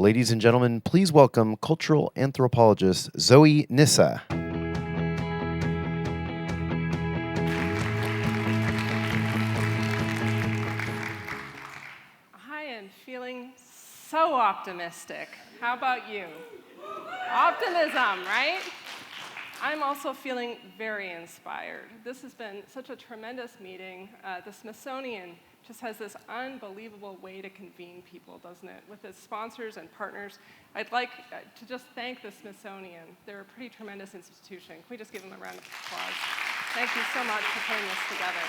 Ladies and gentlemen, please welcome cultural anthropologist Zoe Nyssa. I am feeling so optimistic. How about you? Optimism, right? I'm also feeling very inspired. This has been such a tremendous meeting. The Smithsonian just has this unbelievable way to convene people, doesn't it? With its sponsors and partners. I'd like to just thank the Smithsonian. They're a pretty tremendous institution. Can we just give them a round of applause? Thank you so much for putting this together.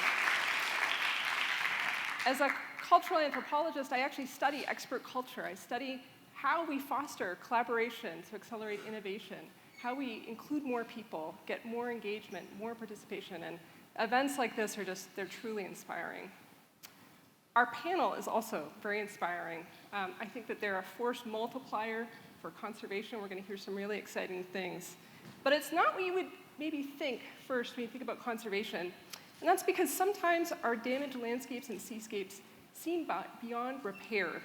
As a cultural anthropologist, I actually study expert culture. I study how we foster collaboration to accelerate innovation, how we include more people, get more engagement, more participation, and events like this are they're truly inspiring. Our panel is also very inspiring. I think that they're a force multiplier for conservation. We're going to hear some really exciting things. But it's not what you would maybe think first when you think about conservation. And that's because sometimes our damaged landscapes and seascapes seem beyond repair.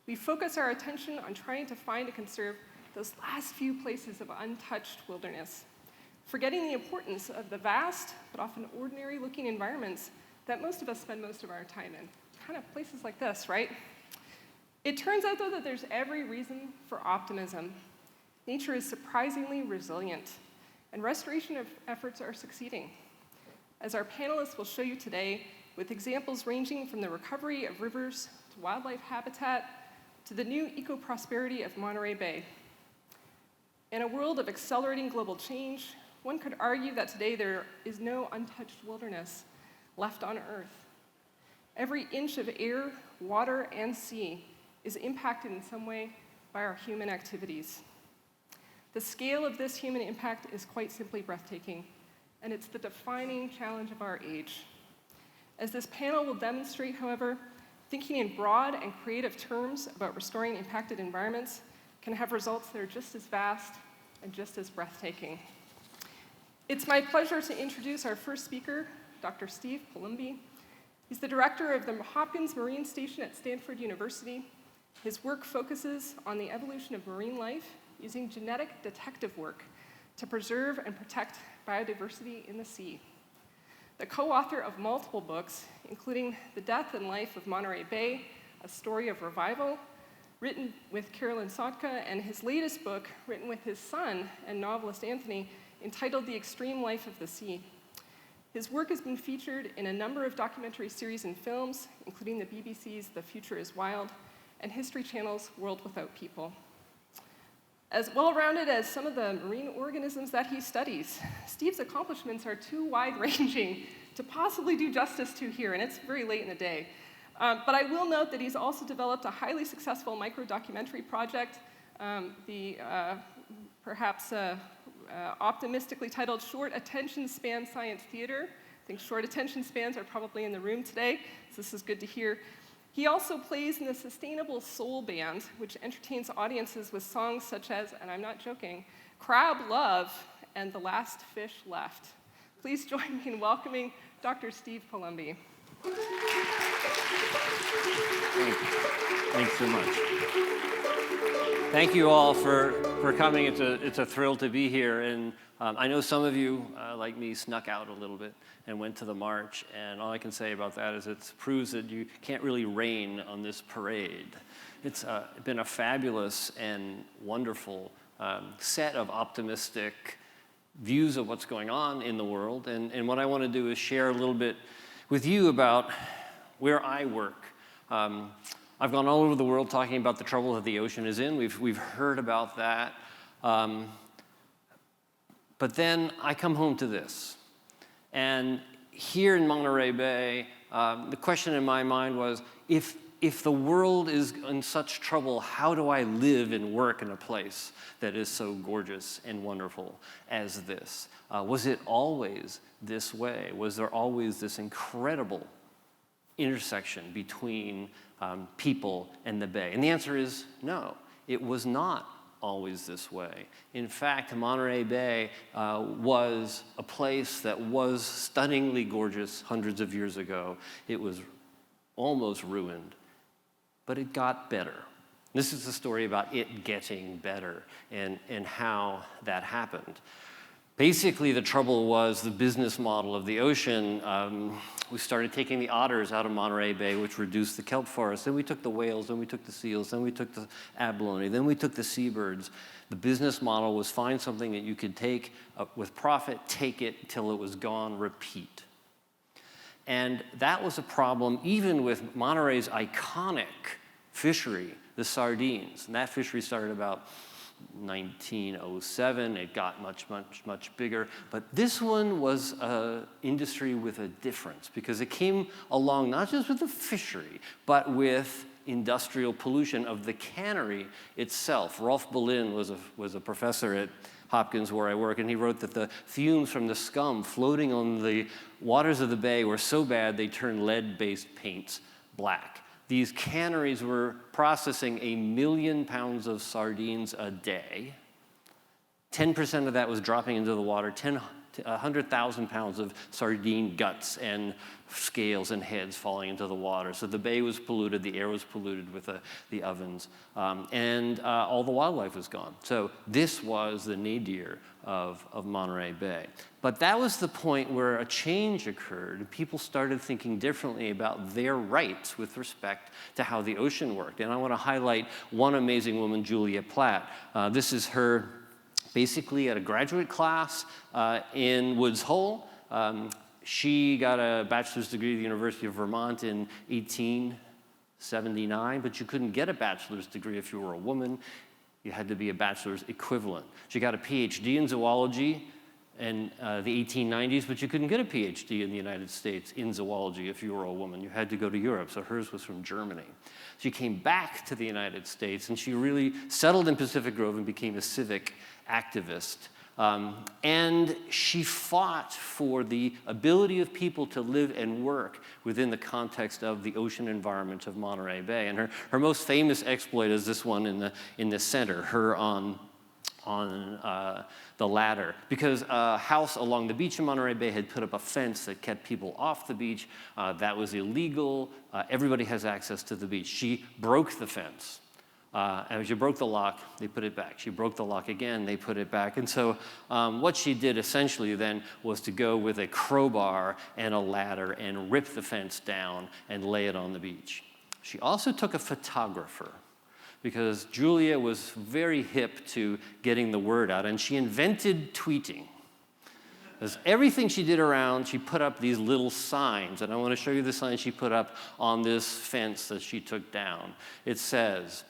We focus our attention on trying to find and conserve those last few places of untouched wilderness, forgetting the importance of the vast but often ordinary-looking environments that most of us spend most of our time in. Kind of places like this, right? It turns out, though, that there's every reason for optimism. Nature is surprisingly resilient, and restoration efforts are succeeding. As our panelists will show you today, with examples ranging from the recovery of rivers to wildlife habitat to the new eco-prosperity of Monterey Bay. In a world of accelerating global change, one could argue that today there is no untouched wilderness left on Earth. Every inch of air, water, and sea is impacted in some way by our human activities. The scale of this human impact is quite simply breathtaking, and it's the defining challenge of our age. As this panel will demonstrate, however, thinking in broad and creative terms about restoring impacted environments can have results that are just as vast and just as breathtaking. It's my pleasure to introduce our first speaker, Dr. Steve Palumbi. He's the director of the Hopkins Marine Station at Stanford University. His work focuses on the evolution of marine life using genetic detective work to preserve and protect biodiversity in the sea. The co-author of multiple books, including The Death and Life of Monterey Bay, A Story of Revival, written with Carolyn Sotka, and his latest book, written with his son and novelist Anthony, entitled The Extreme Life of the Sea. His work has been featured in a number of documentary series and films, including the BBC's The Future is Wild and History Channel's World Without People. As well-rounded as some of the marine organisms that he studies, Steve's accomplishments are too wide-ranging to possibly do justice to here, and it's very late in the day. But I will note that he's also developed a highly successful micro-documentary project, perhaps optimistically titled Short Attention Span Science Theater. I think short attention spans are probably in the room today, so this is good to hear. He also plays in the Sustainable Soul Band, which entertains audiences with songs such as, and I'm not joking, Crab Love and The Last Fish Left. Please join me in welcoming Dr. Steve Palumbi. Thanks so much. Thank you all for coming. It's a thrill to be here. And I know some of you, like me, snuck out a little bit and went to the march. And all I can say about that is it proves that you can't really rain on this parade. It's been a fabulous and wonderful set of optimistic views of what's going on in the world. And what I want to do is share a little bit with you about where I work. I've gone all over the world talking about the trouble that the ocean is in. We've heard about that. But then I come home to this. And here in Monterey Bay, the question in my mind was, if the world is in such trouble, how do I live and work in a place that is so gorgeous and wonderful as this? Was it always this way? Was there always this incredible intersection between people and the bay? And the answer is no, it was not always this way. In fact, Monterey Bay was a place that was stunningly gorgeous hundreds of years ago. It was almost ruined, but it got better. This is the story about it getting better and how that happened. Basically, the trouble was the business model of the ocean. We started taking the otters out of Monterey Bay, which reduced the kelp forest. Then we took the whales, then we took the seals, then we took the abalone, then we took the seabirds. The business model was find something that you could take with profit, take it till it was gone, repeat. And that was a problem even with Monterey's iconic fishery, the sardines. And that fishery started about 1907. It got much bigger. But this one was an industry with a difference because it came along not just with the fishery, but with industrial pollution of the cannery itself. Rolf Berlin was a professor at Hopkins where I work, and he wrote that the fumes from the scum floating on the waters of the bay were so bad they turned lead-based paints black. These canneries were processing 1 million pounds of sardines a day. 10% of that was dropping into the water, 100,000 pounds of sardine guts and scales and heads falling into the water. So the bay was polluted, the air was polluted with the ovens, and all the wildlife was gone. So this was the nadir of Monterey Bay. But that was the point where a change occurred, and people started thinking differently about their rights with respect to how the ocean worked. And I want to highlight one amazing woman, Julia Platte. This is her basically at a graduate class in Woods Hole. She got a bachelor's degree at the University of Vermont in 1879, but you couldn't get a bachelor's degree if you were a woman. You had to be a bachelor's equivalent. She got a PhD in zoology in the 1890s, but you couldn't get a PhD in the United States in zoology if you were a woman. You had to go to Europe, so hers was from Germany. She came back to the United States, and she really settled in Pacific Grove and became a civic activist. And she fought for the ability of people to live and work within the context of the ocean environment of Monterey Bay. And her most famous exploit is this one in the center, her on the ladder. Because a house along the beach in Monterey Bay had put up a fence that kept people off the beach. That was illegal. Everybody has access to the beach. She broke the fence. And she broke the lock, they put it back. She broke the lock again, they put it back. And so what she did essentially then was to go with a crowbar and a ladder and rip the fence down and lay it on the beach. She also took a photographer because Julia was very hip to getting the word out, and she invented tweeting. Because everything she did around, she put up these little signs, and I want to show you the signs she put up on this fence that she took down. It says,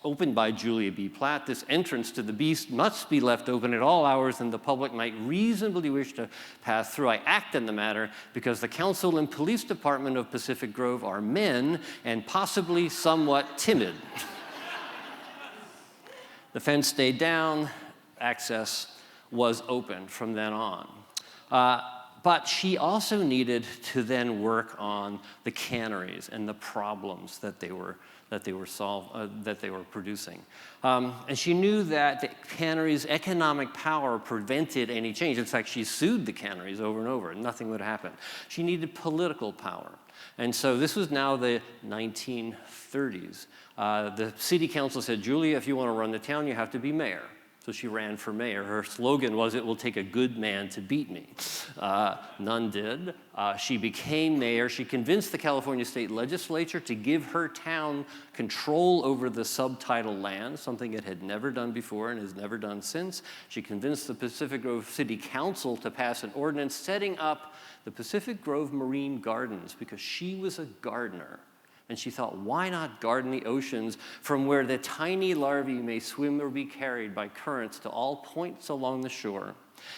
"Opened by Julia B. Platte, this entrance to the beast must be left open at all hours and the public might reasonably wish to pass through. I act in the matter because the council and police department of Pacific Grove are men and possibly somewhat timid." The fence stayed down, access was open from then on. But she also needed to then work on the canneries and the problems that they were producing. And she knew that the canneries' economic power prevented any change. In fact, she sued the canneries over and over, and nothing would happen. She needed political power. And so this was now the 1930s. The city council said, "Julia, if you want to run the town, you have to be mayor." So she ran for mayor. Her slogan was, "It will take a good man to beat me." None did. She became mayor. She convinced the California state legislature to give her town control over the subtidal land, something it had never done before and has never done since. She convinced the Pacific Grove City Council to pass an ordinance setting up the Pacific Grove Marine Gardens because she was a gardener. And she thought, why not garden the oceans from where the tiny larvae may swim or be carried by currents to all points along the shore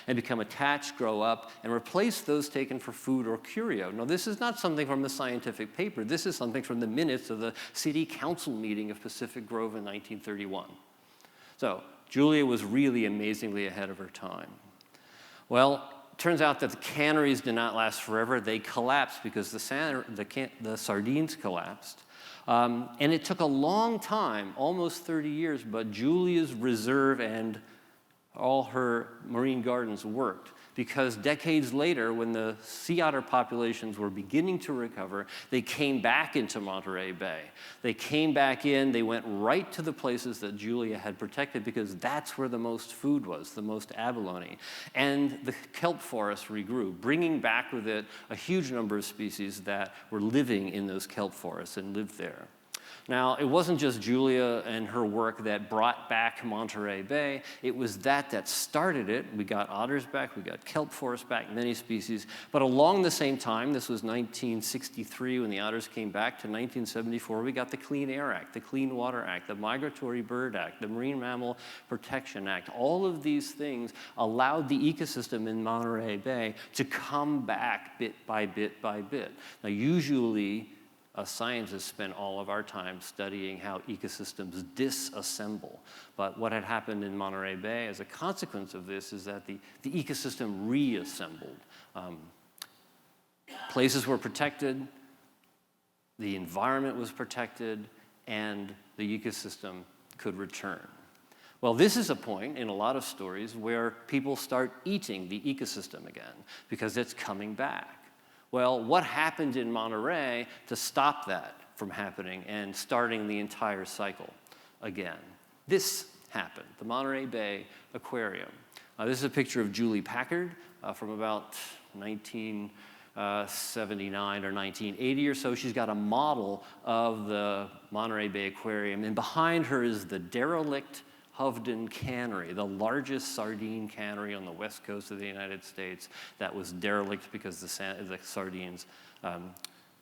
and become attached, grow up, and replace those taken for food or curio. Now, this is not something from the scientific paper. This is something from the minutes of the city council meeting of Pacific Grove in 1931. So Julia was really amazingly ahead of her time. Well, turns out that the canneries did not last forever. They collapsed because the sardines collapsed. And it took a long time, almost 30 years, but Julia's reserve and all her marine gardens worked. Because decades later, when the sea otter populations were beginning to recover, they came back into Monterey Bay. They came back in, they went right to the places that Julia had protected because that's where the most food was, the most abalone. And the kelp forest regrew, bringing back with it a huge number of species that were living in those kelp forests and lived there. Now, it wasn't just Julia and her work that brought back Monterey Bay. It was that started it. We got otters back, we got kelp forests back, many species. But along the same time, this was 1963 when the otters came back, to 1974, we got the Clean Air Act, the Clean Water Act, the Migratory Bird Act, the Marine Mammal Protection Act. All of these things allowed the ecosystem in Monterey Bay to come back bit by bit by bit. Now, usually, scientists spend all of our time studying how ecosystems disassemble. But what had happened in Monterey Bay as a consequence of this is that the ecosystem reassembled. Places were protected, the environment was protected, and the ecosystem could return. Well, this is a point in a lot of stories where people start eating the ecosystem again because it's coming back. Well, what happened in Monterey to stop that from happening and starting the entire cycle again? This happened, the Monterey Bay Aquarium. This is a picture of Julie Packard from about 1979 or 1980 or so. She's got a model of the Monterey Bay Aquarium, and behind her is the derelict Hovden Cannery, the largest sardine cannery on the west coast of the United States that was derelict because the sardines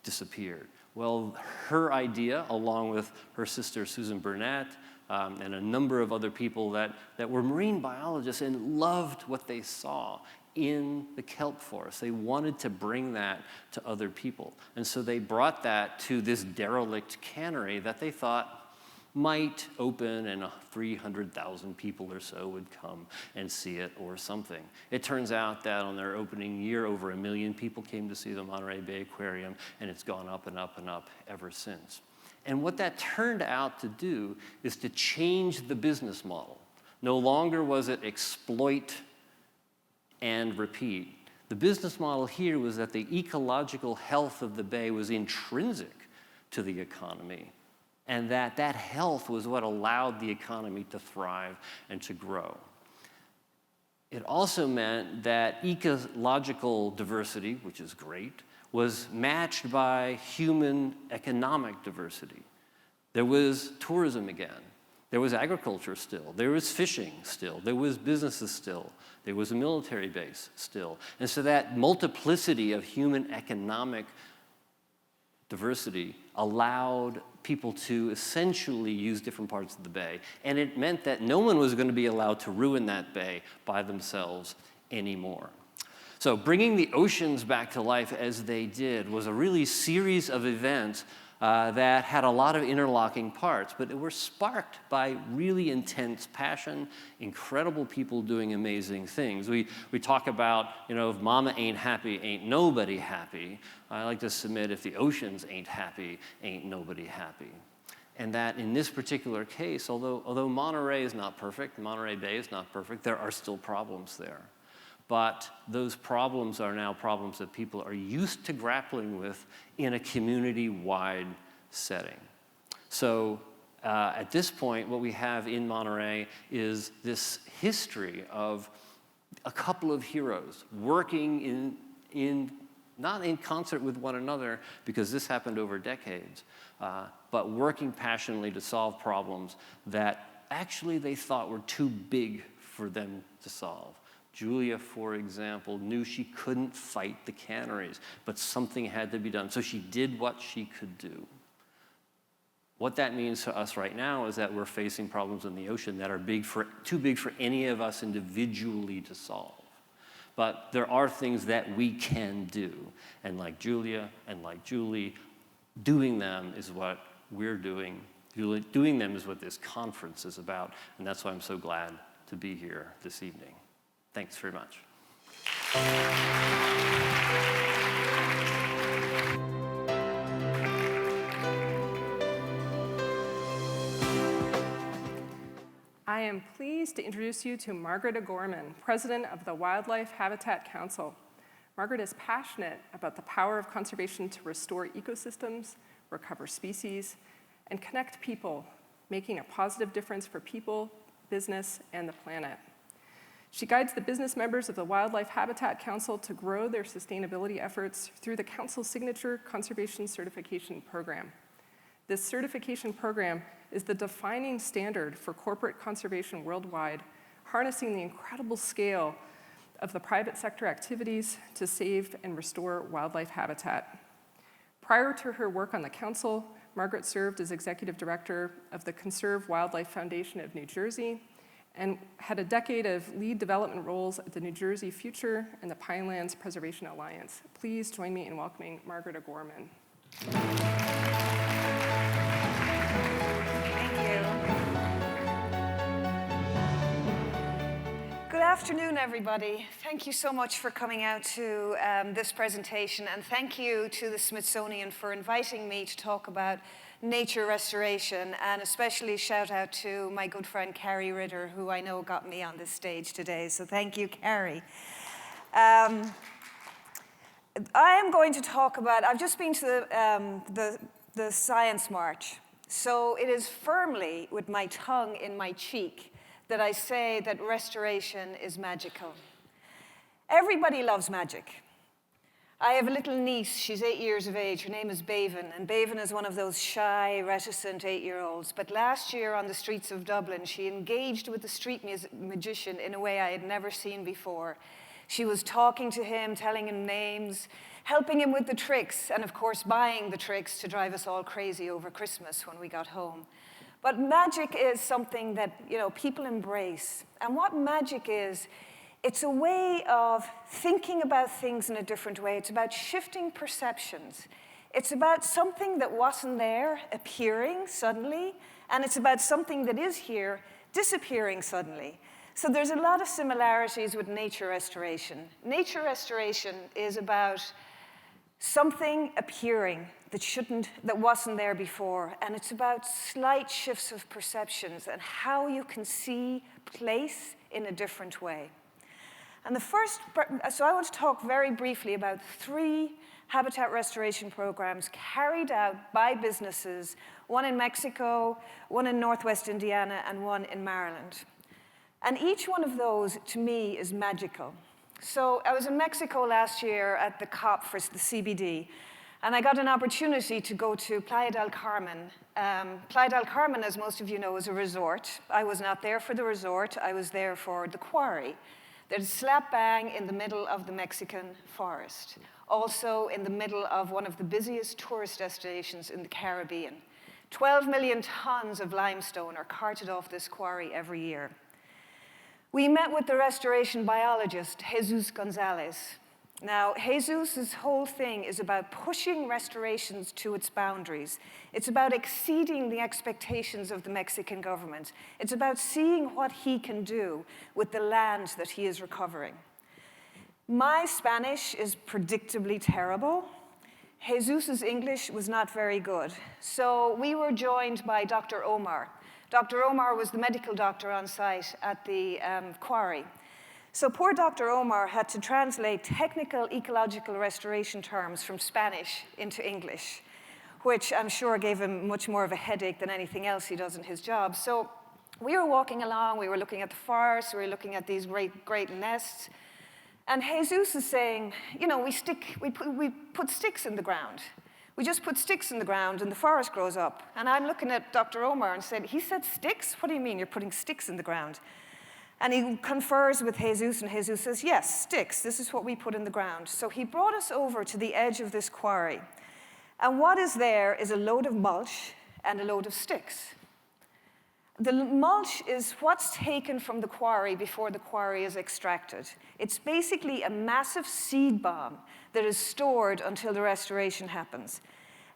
disappeared. Well, her idea, along with her sister Susan Burnett and a number of other people that were marine biologists and loved what they saw in the kelp forest. They wanted to bring that to other people. And so they brought that to this derelict cannery that they thought might open and 300,000 people or so would come and see it or something. It turns out that on their opening year, over 1 million people came to see the Monterey Bay Aquarium, and it's gone up and up and up ever since. And what that turned out to do is to change the business model. No longer was it exploit and repeat. The business model here was that the ecological health of the bay was intrinsic to the economy, and that health was what allowed the economy to thrive and to grow. It also meant that ecological diversity, which is great, was matched by human economic diversity. There was tourism again. There was agriculture still. There was fishing still. There was businesses still. There was a military base still. And so that multiplicity of human economic diversity allowed people to essentially use different parts of the bay. And it meant that no one was going to be allowed to ruin that bay by themselves anymore. So bringing the oceans back to life as they did was a really series of events that had a lot of interlocking parts, but were sparked by really intense passion, incredible people doing amazing things. We talk about, if mama ain't happy, ain't nobody happy. I like to submit, if the oceans ain't happy, ain't nobody happy. And that in this particular case, although Monterey is not perfect, Monterey Bay is not perfect, there are still problems there. But those problems are now problems that people are used to grappling with in a community-wide setting. So at this point, what we have in Monterey is this history of a couple of heroes working not in concert with one another, because this happened over decades, but working passionately to solve problems that actually they thought were too big for them to solve. Julia, for example, knew she couldn't fight the canneries, but something had to be done. So she did what she could do. What that means to us right now is that we're facing problems in the ocean that are too big for any of us individually to solve. But there are things that we can do. And like Julia and like Julie, doing them is what we're doing. Doing them is what this conference is about. And that's why I'm so glad to be here this evening. Thanks very much. I am pleased pleased to introduce you to Margaret of Gorman, president of the Wildlife Habitat Council. Margaret is passionate about the power of conservation to restore ecosystems, recover species, and connect people, making a positive difference for people, business, and the planet. She guides the business members of the Wildlife Habitat Council to grow their sustainability efforts through the Council's signature conservation certification program. This certification program is the defining standard for corporate conservation worldwide, harnessing the incredible scale of the private sector activities to save and restore wildlife habitat. Prior to her work on the Council, Margaret served as executive director of the Conserve Wildlife Foundation of New Jersey and had a decade of lead development roles at the New Jersey Future and the Pinelands Preservation Alliance. Please join me in welcoming Margaret of Gorman. Thank you. Good afternoon, everybody. Thank you so much for coming out to this presentation, and thank you to the Smithsonian for inviting me to talk about nature restoration, and especially shout out to my good friend Carrie Ritter, who I know got me on this stage today. So thank you, Carrie. I am going to talk about, I've just been to the Science March. So it is firmly with my tongue in my cheek that I say that restoration is magical. Everybody loves magic. I have a little niece, she's 8 years of age, her name is Baven, and Baven is one of those shy, reticent 8-year-olds. But last year on the streets of Dublin, she engaged with the street magician in a way I had never seen before. She was talking to him, telling him names, helping him with the tricks, and of course buying the tricks to drive us all crazy over Christmas when we got home. But magic is something that, you know, people embrace. And what magic is, it's a way of thinking about things in a different way. It's about shifting perceptions. It's about something that wasn't there appearing suddenly, and it's about something that is here disappearing suddenly. So there's a lot of similarities with nature restoration. Nature restoration is about something appearing that wasn't there before, and it's about slight shifts of perceptions and how you can see place in a different way. And so I want to talk very briefly about 3 habitat restoration programs carried out by businesses, one in Mexico, one in Northwest Indiana, and one in Maryland. And each one of those, to me, is magical. So I was in Mexico last year at the COP for the CBD, and I got an opportunity to go to Playa del Carmen. Playa del Carmen, as most of you know, is a resort. I was not there for the resort. I was there for the quarry that is slap bang in the middle of the Mexican forest, also in the middle of one of the busiest tourist destinations in the Caribbean. 12 million tons of limestone are carted off this quarry every year. We met with the restoration biologist, Jesus Gonzalez. Now, Jesus' whole thing is about pushing restorations to its boundaries. It's about exceeding the expectations of the Mexican government. It's about seeing what he can do with the land that he is recovering. My Spanish is predictably terrible. Jesus' English was not very good. So we were joined by Dr. Omar. Dr. Omar was the medical doctor on site at the quarry. So poor Dr. Omar had to translate technical ecological restoration terms from Spanish into English, which I'm sure gave him much more of a headache than anything else he does in his job. So we were walking along, we were looking at the forest, we were looking at these great nests, and Jesus is saying, you know, we put sticks in the ground. We just put sticks in the ground and the forest grows up. And I'm looking at Dr. Omar and said, he said sticks? What do you mean you're putting sticks in the ground? And he confers with Jesus, and Jesus says, yes, sticks. This is what we put in the ground. So he brought us over to the edge of this quarry. And what is there is a load of mulch and a load of sticks. The mulch is what's taken from the quarry before the quarry is extracted. It's basically a massive seed bomb that is stored until the restoration happens.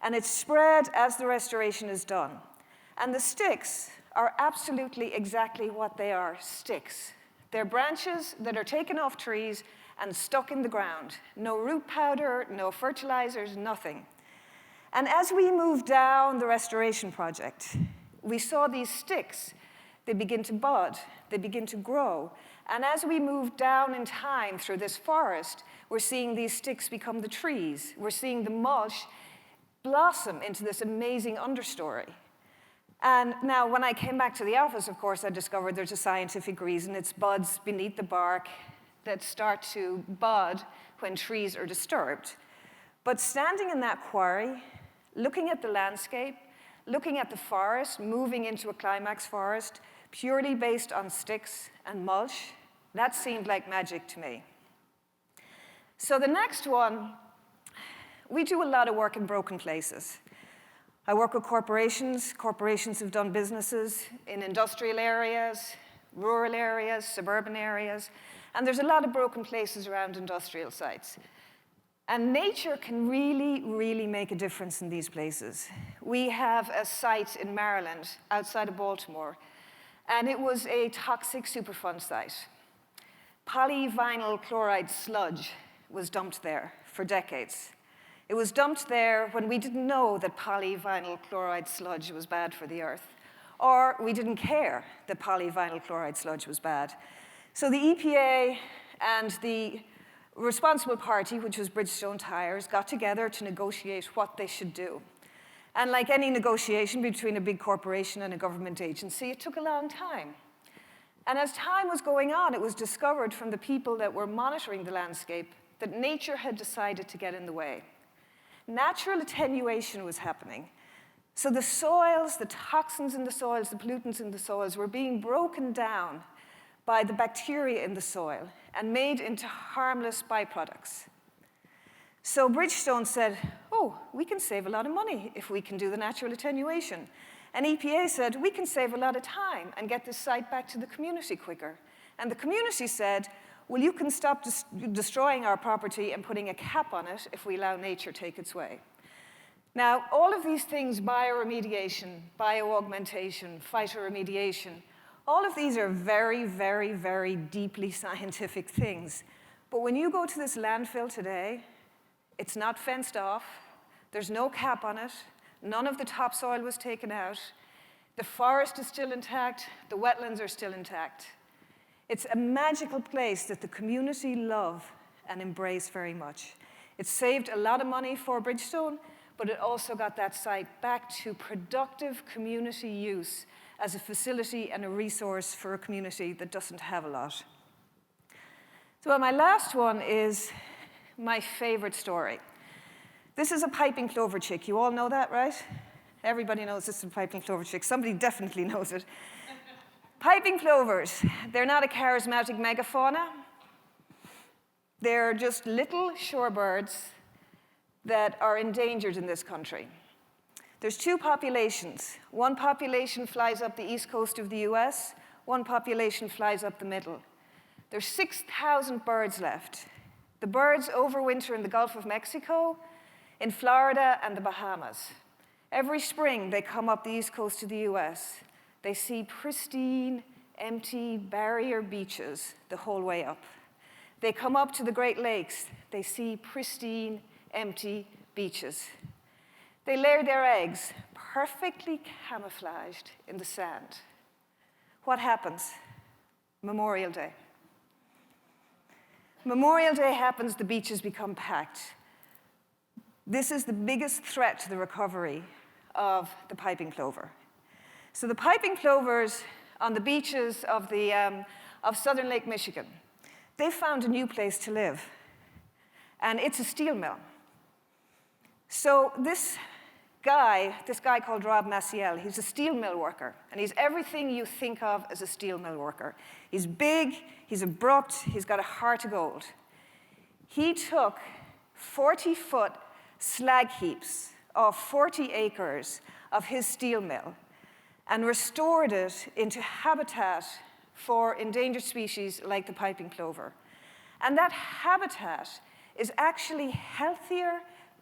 And it's spread as the restoration is done. And the sticks are absolutely exactly what they are, sticks. They're branches that are taken off trees and stuck in the ground. No root powder, no fertilizers, nothing. And as we moved down the restoration project, we saw these sticks. they begin to bud, they begin to grow. And as we move down in time through this forest, we're seeing these sticks become the trees. We're seeing the mulch blossom into this amazing understory. And now, when I came back to the office, of course, I discovered there's a scientific reason. It's buds beneath the bark that start to bud when trees are disturbed. But standing in that quarry, looking at the landscape, looking at the forest, moving into a climax forest, purely based on sticks and mulch, that seemed like magic to me. So the next one, we do a lot of work in broken places. I work with corporations. Corporations have done businesses in industrial areas, rural areas, suburban areas, and there's a lot of broken places around industrial sites. And nature can really, really make a difference in these places. We have a site in Maryland, outside of Baltimore, and it was a toxic Superfund site. Polyvinyl chloride sludge was dumped there for decades. It was dumped there when we didn't know that polyvinyl chloride sludge was bad for the earth, or we didn't care that polyvinyl chloride sludge was bad. So the EPA and the responsible party, which was Bridgestone Tires, got together to negotiate what they should do. And like any negotiation between a big corporation and a government agency, it took a long time. And as time was going on, it was discovered from the people that were monitoring the landscape that nature had decided to get in the way. Natural attenuation was happening. So the soils, the toxins in the soils, the pollutants in the soils were being broken down by the bacteria in the soil and made into harmless byproducts. So Bridgestone said, oh, we can save a lot of money if we can do the natural attenuation. And EPA said, we can save a lot of time and get this site back to the community quicker. And the community said, well, you can stop destroying our property and putting a cap on it if we allow nature to take its way. Now, all of these things, bioremediation, bioaugmentation, phytoremediation, all of these are very, very, very deeply scientific things. But when you go to this landfill today, it's not fenced off. There's no cap on it. None of the topsoil was taken out. The forest is still intact. The wetlands are still intact. It's a magical place that the community love and embrace very much. It saved a lot of money for Bridgestone, but it also got that site back to productive community use as a facility and a resource for a community that doesn't have a lot. So my last one is my favorite story. This is a piping plover chick. You all know that, right? Everybody knows this is a piping plover chick. Somebody definitely knows it. Piping plovers, they're not a charismatic megafauna. They're just little shorebirds that are endangered in this country. There's two populations. One population flies up the east coast of the US. One population flies up the middle. There's 6,000 birds left. The birds overwinter in the Gulf of Mexico, in Florida, and the Bahamas. Every spring, they come up the east coast of the US. They see pristine, empty, barrier beaches the whole way up. They come up to the Great Lakes. They see pristine, empty beaches. They lay their eggs, perfectly camouflaged in the sand. What happens? Memorial Day. Memorial Day happens, the beaches become packed. This is the biggest threat to the recovery of the piping plover. So the piping plovers on the beaches of southern Lake Michigan, they found a new place to live, and it's a steel mill. So this guy called Rob Maciel, he's a steel mill worker, and he's everything you think of as a steel mill worker. He's big, he's abrupt, he's got a heart of gold. He took 40-foot slag heaps of 40 acres of his steel mill and restored it into habitat for endangered species like the piping plover. And that habitat is actually healthier,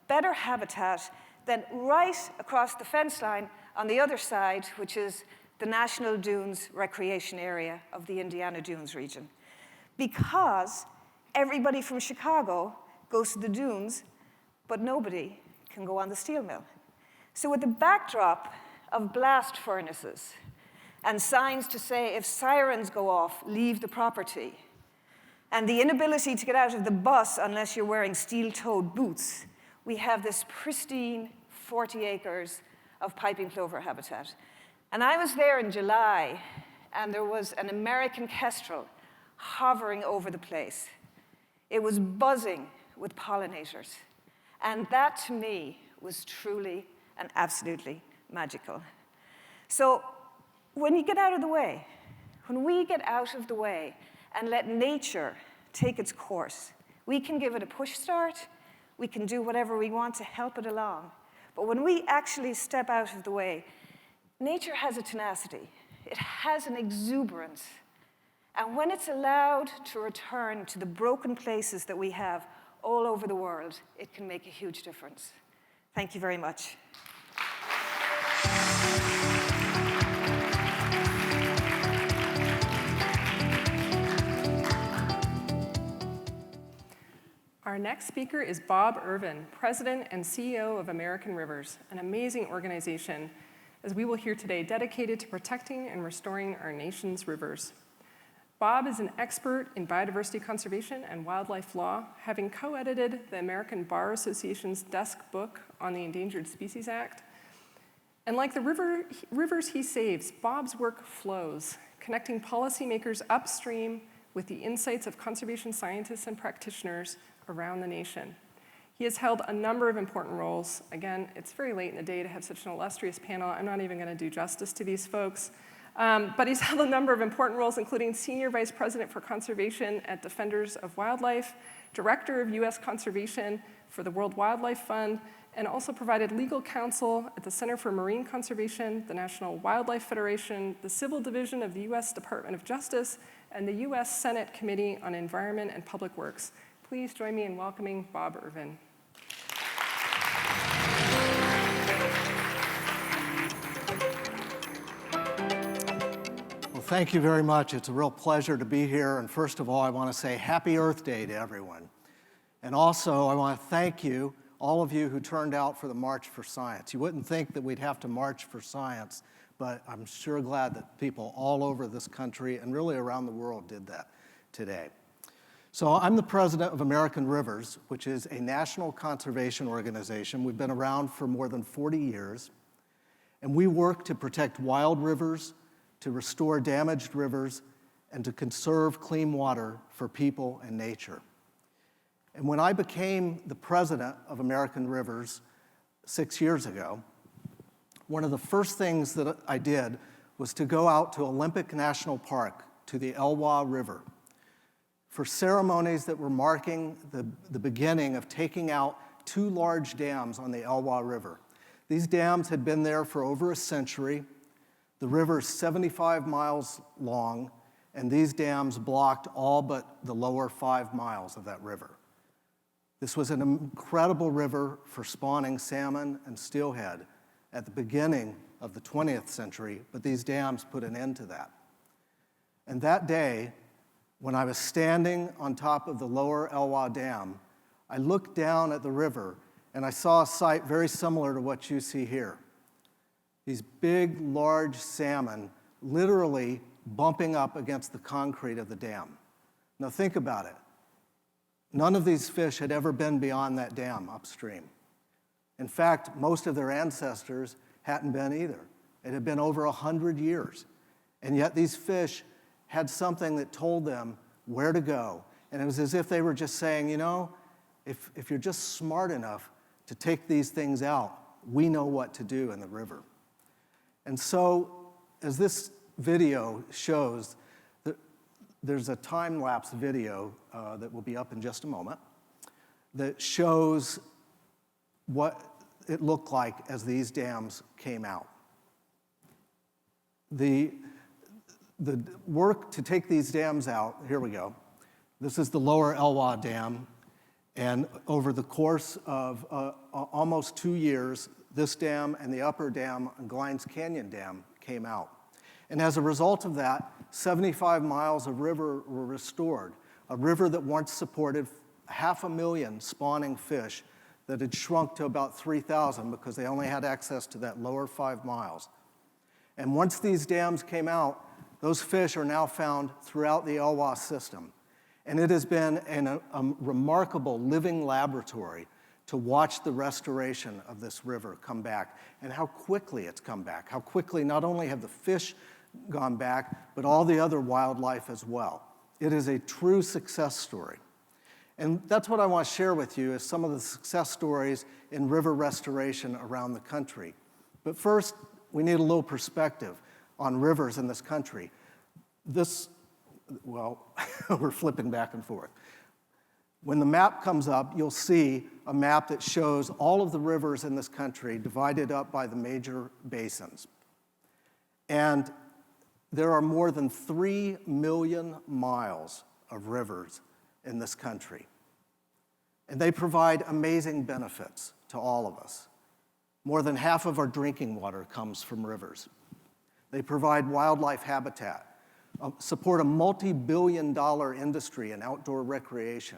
better habitat than right across the fence line on the other side, which is the National Dunes Recreation Area of the Indiana Dunes region. Because everybody from Chicago goes to the dunes, but nobody can go on the steel mill. So with the backdrop of blast furnaces and signs to say, if sirens go off, leave the property, and the inability to get out of the bus unless you're wearing steel-toed boots, we have this pristine 40 acres of piping plover habitat. And I was there in July, and there was an American kestrel hovering over the place. It was buzzing with pollinators. And that, to me, was truly and absolutely magical. So when you get out of the way, when we get out of the way and let nature take its course, we can give it a push start, we can do whatever we want to help it along. But when we actually step out of the way, nature has a tenacity. It has an exuberance. And when it's allowed to return to the broken places that we have all over the world, it can make a huge difference. Thank you very much. Our next speaker is Bob Irvin, President and CEO of American Rivers, an amazing organization, as we will hear today, dedicated to protecting and restoring our nation's rivers. Bob is an expert in biodiversity conservation and wildlife law, having co-edited the American Bar Association's desk book on the Endangered Species Act. And like the rivers he saves, Bob's work flows, connecting policymakers upstream with the insights of conservation scientists and practitioners around the nation. He has held a number of important roles. Again, it's very late in the day to have such an illustrious panel. I'm not even going to do justice to these folks. But he's held a number of important roles, including Senior Vice President for Conservation at Defenders of Wildlife, Director of U.S. Conservation for the World Wildlife Fund, and also provided legal counsel at the Center for Marine Conservation, the National Wildlife Federation, the Civil Division of the U.S. Department of Justice, and the U.S. Senate Committee on Environment and Public Works. Please join me in welcoming Bob Irvin. Thank you very much. It's a real pleasure to be here. And first of all, I want to say Happy Earth Day to everyone. And also, I want to thank you, all of you who turned out for the March for Science. You wouldn't think that we'd have to march for science, but I'm sure glad that people all over this country and really around the world did that today. So I'm the president of American Rivers, which is a national conservation organization. We've been around for more than 40 years. And we work to protect wild rivers, to restore damaged rivers, and to conserve clean water for people and nature. And when I became the president of American Rivers 6 years ago, one of the first things that I did was to go out to Olympic National Park, to the Elwha River, for ceremonies that were marking the beginning of taking out 2 large dams on the Elwha River. These dams had been there for over a century. The river is 75 miles long, and these dams blocked all but the lower 5 miles of that river. This was an incredible river for spawning salmon and steelhead at the beginning of the 20th century, but these dams put an end to that. And that day, when I was standing on top of the lower Elwha Dam, I looked down at the river, and I saw a sight very similar to what you see here. These big, large salmon literally bumping up against the concrete of the dam. Now think about it. None of these fish had ever been beyond that dam upstream. In fact, most of their ancestors hadn't been either. It had been over 100 years. And yet these fish had something that told them where to go. And it was as if they were just saying, you know, if you're just smart enough to take these things out, we know what to do in the river. And so, as this video shows, there's a time-lapse video that will be up in just a moment that shows what it looked like as these dams came out. The work to take these dams out, here we go. This is the lower Elwha Dam, and over the course of almost 2 years, this dam and the upper dam, Glines Canyon Dam, came out. And as a result of that, 75 miles of river were restored, a river that once supported 500,000 spawning fish that had shrunk to about 3,000 because they only had access to that lower 5 miles. And once these dams came out, those fish are now found throughout the Elwha system. And it has been a remarkable living laboratory to watch the restoration of this river come back and how quickly it's come back, how quickly not only have the fish gone back, but all the other wildlife as well. It is a true success story. And that's what I want to share with you is some of the success stories in river restoration around the country. But first, we need a little perspective on rivers in this country. Well, we're flipping back and forth. When the map comes up, you'll see a map that shows all of the rivers in this country divided up by the major basins. And there are more than 3 million miles of rivers in this country. And they provide amazing benefits to all of us. More than half of our drinking water comes from rivers. They provide wildlife habitat, support a multi-billion-dollar industry in outdoor recreation,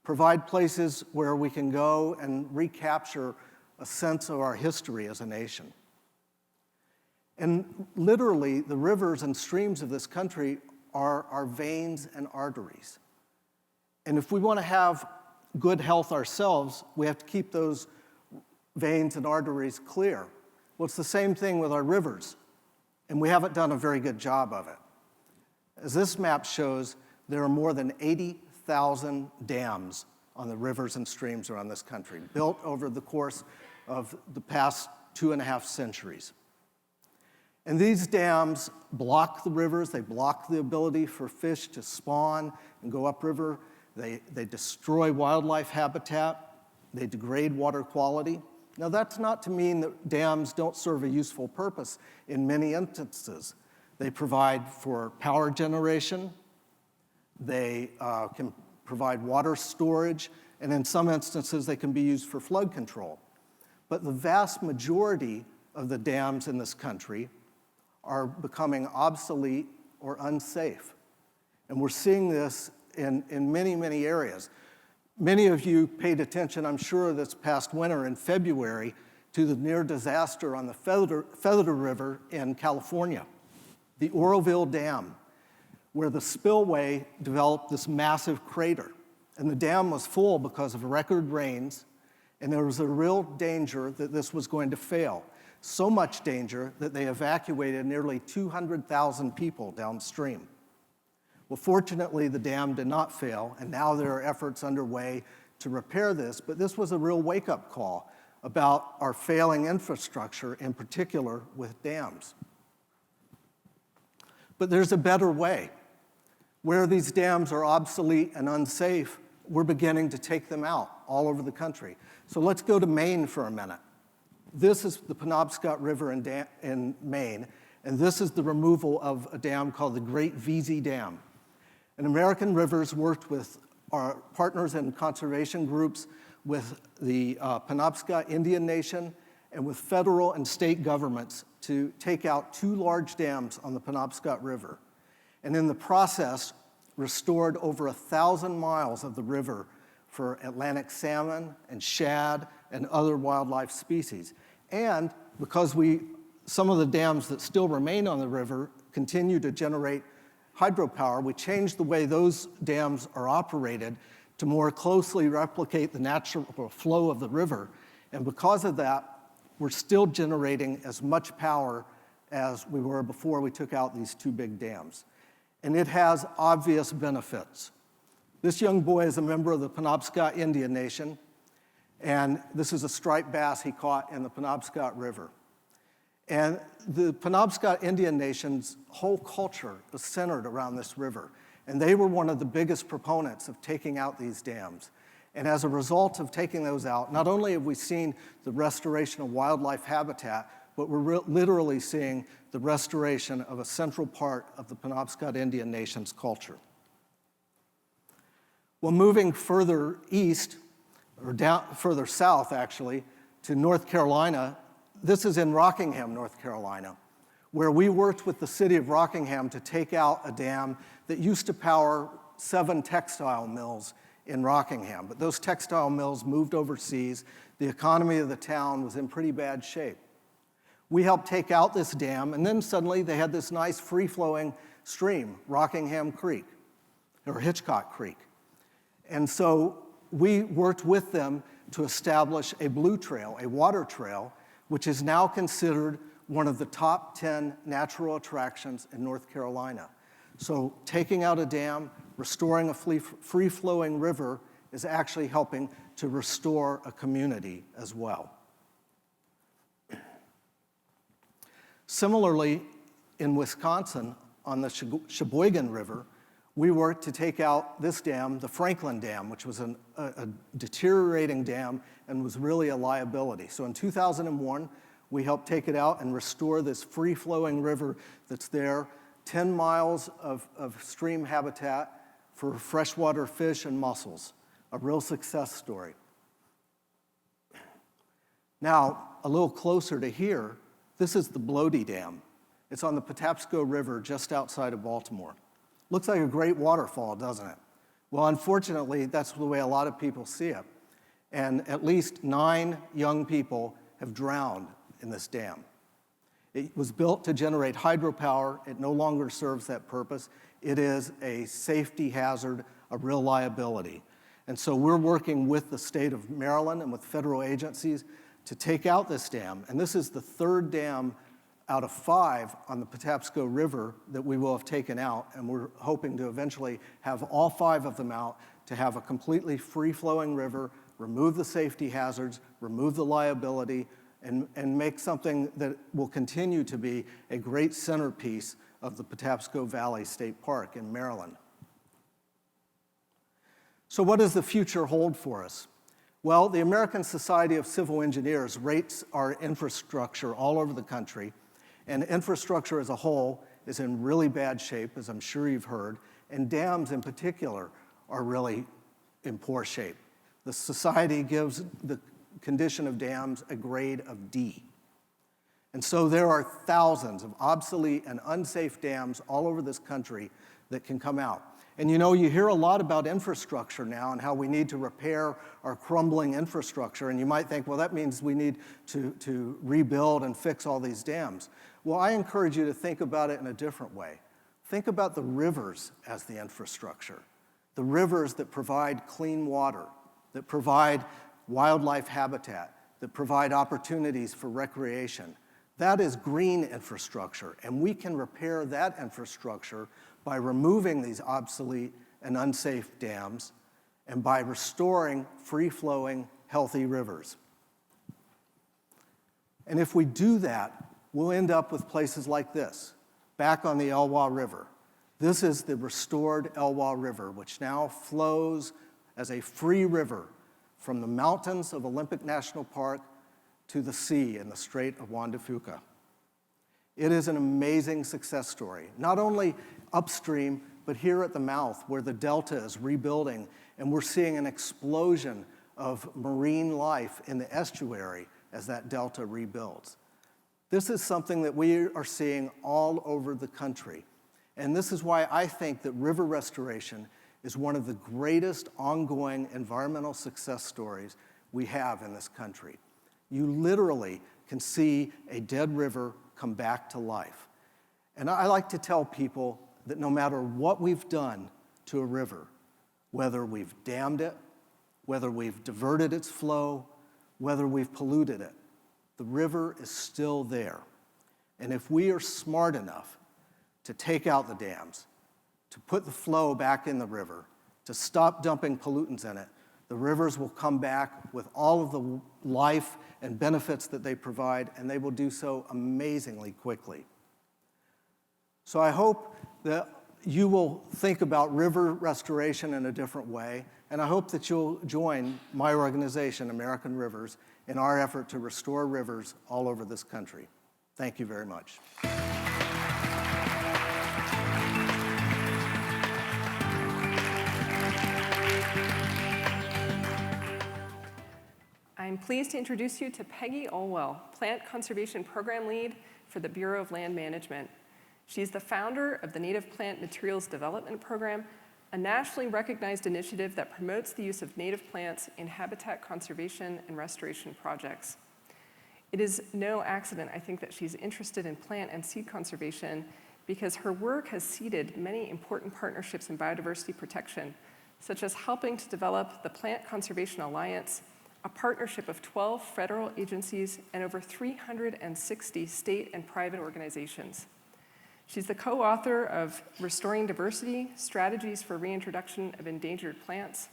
provide places where we can go and recapture a sense of our history as a nation. And literally, the rivers and streams of this country are our veins and arteries. And if we want to have good health ourselves, we have to keep those veins and arteries clear. Well, it's the same thing with our rivers, and we haven't done a very good job of it. As this map shows, there are more than 80,000 dams on the rivers and streams around this country, built over the course of the past 2.5 centuries. And these dams block the rivers, they block the ability for fish to spawn and go upriver, they destroy wildlife habitat, they degrade water quality. Now that's not to mean that dams don't serve a useful purpose in many instances. They provide for power generation, they can provide water storage, and in some instances they can be used for flood control. But the vast majority of the dams in this country are becoming obsolete or unsafe. And we're seeing this in many, many areas. Many of you paid attention, I'm sure, this past winter in February to the near disaster on the Feather River in California, the Oroville Dam, where the spillway developed this massive crater. And the dam was full because of record rains, and there was a real danger that this was going to fail. So much danger that they evacuated nearly 200,000 people downstream. Well, fortunately, the dam did not fail, and now there are efforts underway to repair this, but this was a real wake-up call about our failing infrastructure, in particular with dams. But there's a better way. Where these dams are obsolete and unsafe, we're beginning to take them out all over the country. So let's go to Maine for a minute. This is the Penobscot River in Maine, and this is the removal of a dam called the Great Vesey Dam. And American Rivers worked with our partners in conservation groups, with the Penobscot Indian Nation, and with federal and state governments to take out 2 large dams on the Penobscot River. And in the process, restored over 1,000 miles of the river for Atlantic salmon and shad and other wildlife species. And because some of the dams that still remain on the river continue to generate hydropower, we changed the way those dams are operated to more closely replicate the natural flow of the river. And because of that, we're still generating as much power as we were before we took out these 2 big dams. And it has obvious benefits. This young boy is a member of the Penobscot Indian Nation, and this is a striped bass he caught in the Penobscot River. And the Penobscot Indian Nation's whole culture is centered around this river, and they were one of the biggest proponents of taking out these dams. And as a result of taking those out, not only have we seen the restoration of wildlife habitat, but we're literally seeing the restoration of a central part of the Penobscot Indian Nation's culture. Well, moving further east, or further south actually, to North Carolina, this is in Rockingham, North Carolina, where we worked with the city of Rockingham to take out a dam that used to power 7 textile mills in Rockingham. But those textile mills moved overseas. The economy of the town was in pretty bad shape. We helped take out this dam, and then suddenly they had this nice free-flowing stream, Rockingham Creek, or Hitchcock Creek. And so we worked with them to establish a blue trail, a water trail, which is now considered one of the top 10 natural attractions in North Carolina. So taking out a dam, restoring a free-flowing river is actually helping to restore a community as well. Similarly, in Wisconsin, on the Sheboygan River, we worked to take out this dam, the Franklin Dam, which was a deteriorating dam and was really a liability. So in 2001, we helped take it out and restore this free-flowing river that's there, 10 miles of stream habitat for freshwater fish and mussels, a real success story. Now, a little closer to here, this is the Blody Dam. It's on the Patapsco River just outside of Baltimore. Looks like a great waterfall, doesn't it? Well, unfortunately, that's the way a lot of people see it. And at least 9 young people have drowned in this dam. It was built to generate hydropower. It no longer serves that purpose. It is a safety hazard, a real liability. And so we're working with the state of Maryland and with federal agencies to take out this dam. And this is the 3rd dam out of 5 on the Patapsco River that we will have taken out, and we're hoping to eventually have all 5 of them out to have a completely free-flowing river, remove the safety hazards, remove the liability, and make something that will continue to be a great centerpiece of the Patapsco Valley State Park in Maryland. So what does the future hold for us? Well, the American Society of Civil Engineers rates our infrastructure all over the country, and infrastructure as a whole is in really bad shape, as I'm sure you've heard, and dams in particular are really in poor shape. The society gives the condition of dams a grade of D. And so there are thousands of obsolete and unsafe dams all over this country that can come out. And you know, you hear a lot about infrastructure now and how we need to repair our crumbling infrastructure, and you might think, well, that means we need to rebuild and fix all these dams. Well, I encourage you to think about it in a different way. Think about the rivers as the infrastructure, the rivers that provide clean water, that provide wildlife habitat, that provide opportunities for recreation. That is green infrastructure, and we can repair that infrastructure by removing these obsolete and unsafe dams and by restoring free-flowing, healthy rivers. And if we do that, we'll end up with places like this, back on the Elwha River. This is the restored Elwha River, which now flows as a free river from the mountains of Olympic National Park to the sea in the Strait of Juan de Fuca. It is an amazing success story, not only upstream, but here at the mouth where the delta is rebuilding, and we're seeing an explosion of marine life in the estuary as that delta rebuilds. This is something that we are seeing all over the country. And this is why I think that river restoration is one of the greatest ongoing environmental success stories we have in this country. You literally can see a dead river come back to life. And I like to tell people that no matter what we've done to a river, whether we've dammed it, whether we've diverted its flow, whether we've polluted it, the river is still there. And if we are smart enough to take out the dams, to put the flow back in the river, to stop dumping pollutants in it, the rivers will come back with all of the life and benefits that they provide, and they will do so amazingly quickly. So I hope that you will think about river restoration in a different way, and I hope that you'll join my organization, American Rivers, in our effort to restore rivers all over this country. Thank you very much. I'm pleased to introduce you to Peggy Olwell, Plant Conservation Program Lead for the Bureau of Land Management. She's the founder of the Native Plant Materials Development Program, a nationally recognized initiative that promotes the use of native plants in habitat conservation and restoration projects. It is no accident, I think, that she's interested in plant and seed conservation because her work has seeded many important partnerships in biodiversity protection, such as helping to develop the Plant Conservation Alliance, a partnership of 12 federal agencies and over 360 state and private organizations. She's the co-author of Restoring Diversity, Strategies for Reintroduction of Endangered Plants,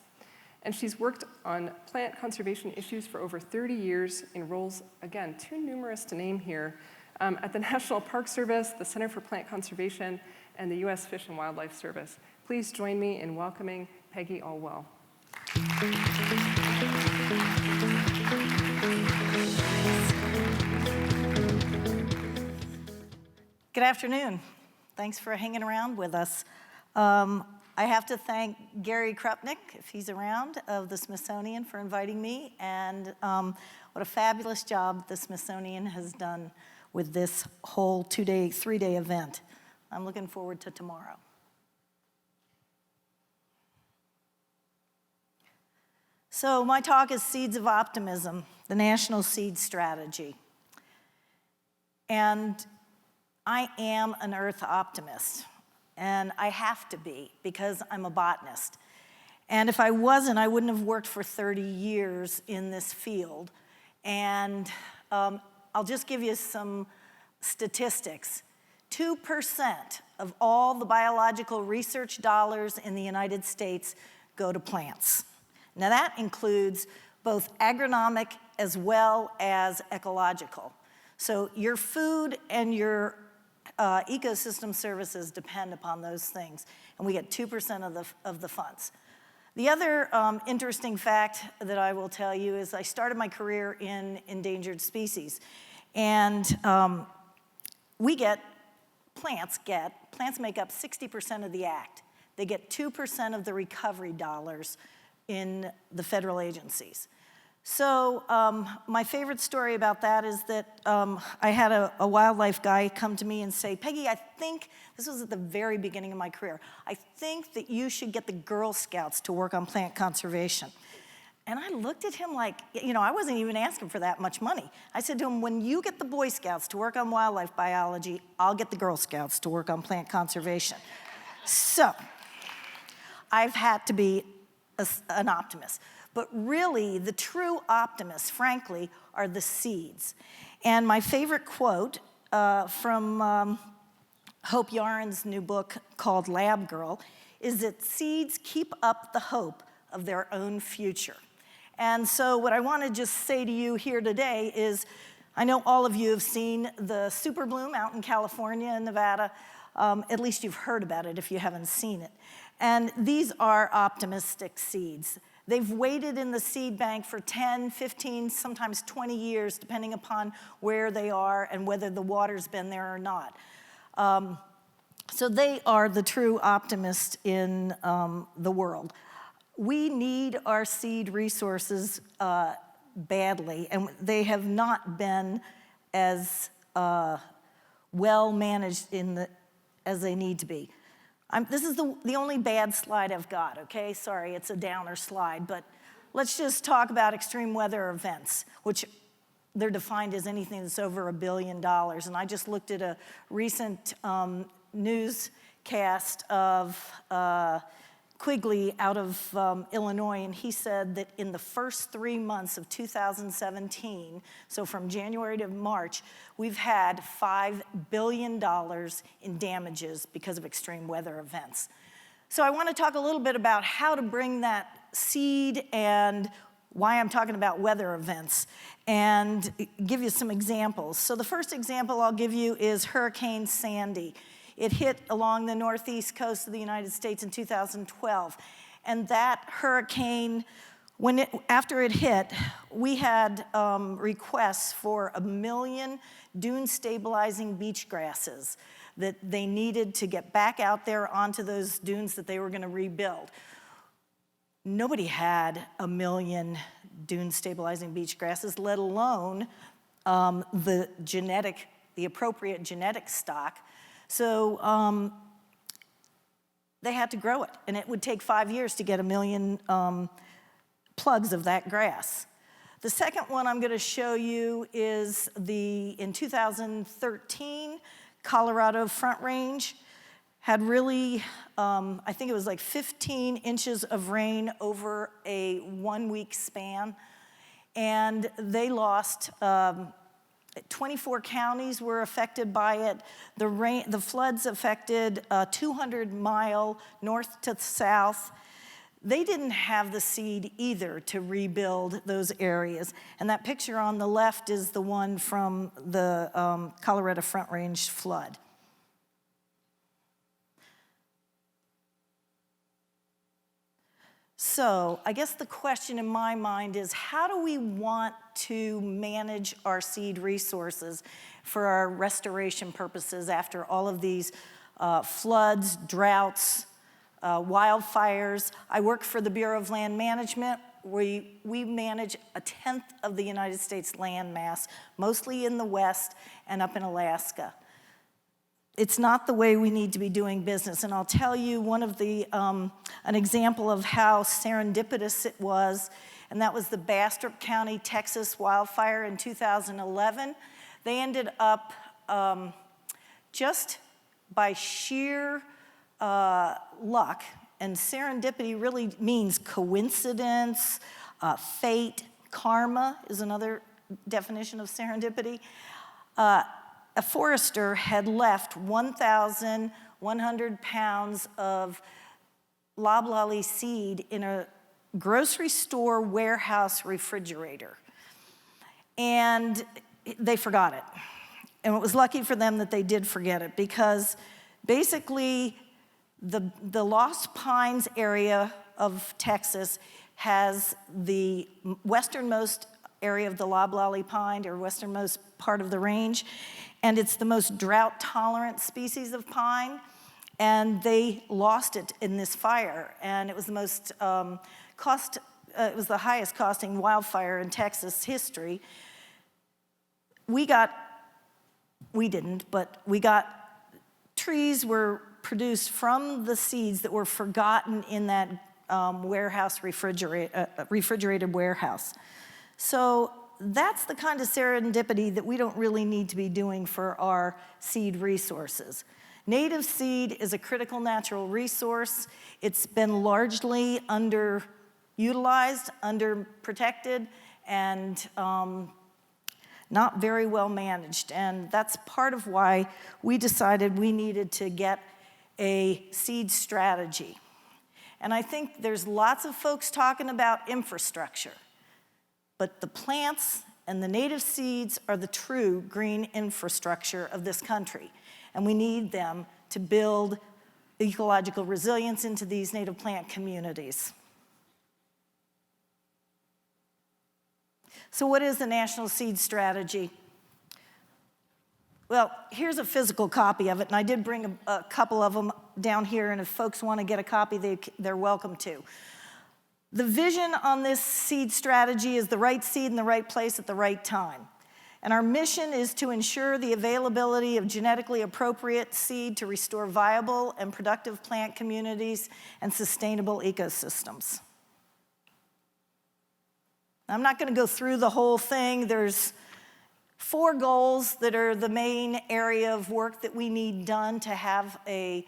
and she's worked on plant conservation issues for over 30 years in roles, again, too numerous to name here, at the National Park Service, the Center for Plant Conservation, and the U.S. Fish and Wildlife Service. Please join me in welcoming Peggy Olwell. Good afternoon. Thanks for hanging around with us. I have to thank Gary Krupnick, if he's around, of the Smithsonian for inviting me, and what a fabulous job the Smithsonian has done with this whole 3-day event. I'm looking forward to tomorrow. So my talk is Seeds of Optimism, the National Seed Strategy. And I am an earth optimist, and I have to be because I'm a botanist. And if I wasn't, I wouldn't have worked for 30 years in this field. And I'll just give you some statistics. 2% of all the biological research dollars in the United States go to plants. Now that includes both agronomic as well as ecological. So your food and your ecosystem services depend upon those things, and we get 2% of the funds. The other interesting fact that I will tell you is I started my career in endangered species, and plants make up 60% of the act. They get 2% of the recovery dollars in the federal agencies. So my favorite story about that is that I had a wildlife guy come to me and say, Peggy, I think, this was at the very beginning of my career, I think that you should get the Girl Scouts to work on plant conservation. And I looked at him like, I wasn't even asking for that much money. I said to him, when you get the Boy Scouts to work on wildlife biology, I'll get the Girl Scouts to work on plant conservation. So I've had to be an optimist. But really, the true optimists, frankly, are the seeds. And my favorite quote from Hope Yaren's new book called Lab Girl is that seeds keep up the hope of their own future. And so what I want to just say to you here today is, I know all of you have seen the super bloom out in California and Nevada. At least you've heard about it if you haven't seen it. And these are optimistic seeds. They've waited in the seed bank for 10, 15, sometimes 20 years, depending upon where they are and whether the water's been there or not. So they are the true optimists in the world. We need our seed resources badly, and they have not been as well managed as they need to be. This is the only bad slide I've got, okay? Sorry, it's a downer slide, but let's just talk about extreme weather events, which they're defined as anything that's over $1 billion. And I just looked at a recent newscast of Quigley out of Illinois, and he said that in the first 3 months of 2017, so from January to March, we've had $5 billion in damages because of extreme weather events. So I want to talk a little bit about how to bring that seed and why I'm talking about weather events and give you some examples. So the first example I'll give you is Hurricane Sandy. It hit along the northeast coast of the United States in 2012. And that hurricane, after it hit, we had requests for 1 million dune stabilizing beach grasses that they needed to get back out there onto those dunes that they were going to rebuild. Nobody had 1 million dune stabilizing beach grasses, let alone the appropriate genetic stock. So they had to grow it, and it would take 5 years to get 1 million plugs of that grass. The second one I'm going to show you is in 2013, Colorado Front Range had really, I think it was like 15 inches of rain over a 1-week span. And they lost, 24 counties were affected by it. The floods affected 200-mile north to south. They didn't have the seed either to rebuild those areas. And that picture on the left is the one from the Colorado Front Range flood. So I guess the question in my mind is, how do we want to manage our seed resources for our restoration purposes after all of these floods, droughts, wildfires? I work for the Bureau of Land Management. We manage 1/10 of the United States land mass, mostly in the West and up in Alaska. It's not the way we need to be doing business. And I'll tell you an example of how serendipitous it was, and that was the Bastrop County, Texas wildfire in 2011. They ended up just by sheer luck, and serendipity really means coincidence, fate. Karma is another definition of serendipity. A forester had left 1,100 pounds of loblolly seed in a grocery store warehouse refrigerator. And they forgot it. And it was lucky for them that they did forget it, because basically the Lost Pines area of Texas has the westernmost area of the loblolly pine, or westernmost part of the range, and it's the most drought-tolerant species of pine, and they lost it in this fire, and it was the most it was the highest costing wildfire in Texas history. We got trees were produced from the seeds that were forgotten in that refrigerated warehouse. So that's the kind of serendipity that we don't really need to be doing for our seed resources. Native seed is a critical natural resource. It's been largely underutilized, underprotected, and not very well managed. And that's part of why we decided we needed to get a seed strategy. And I think there's lots of folks talking about infrastructure. But the plants and the native seeds are the true green infrastructure of this country. And we need them to build ecological resilience into these native plant communities. So what is the National Seed Strategy? Well, here's a physical copy of it, and I did bring a couple of them down here, and if folks want to get a copy, they're welcome to. The vision on this seed strategy is the right seed in the right place at the right time. And our mission is to ensure the availability of genetically appropriate seed to restore viable and productive plant communities and sustainable ecosystems. I'm not going to go through the whole thing. There's 4 goals that are the main area of work that we need done to have a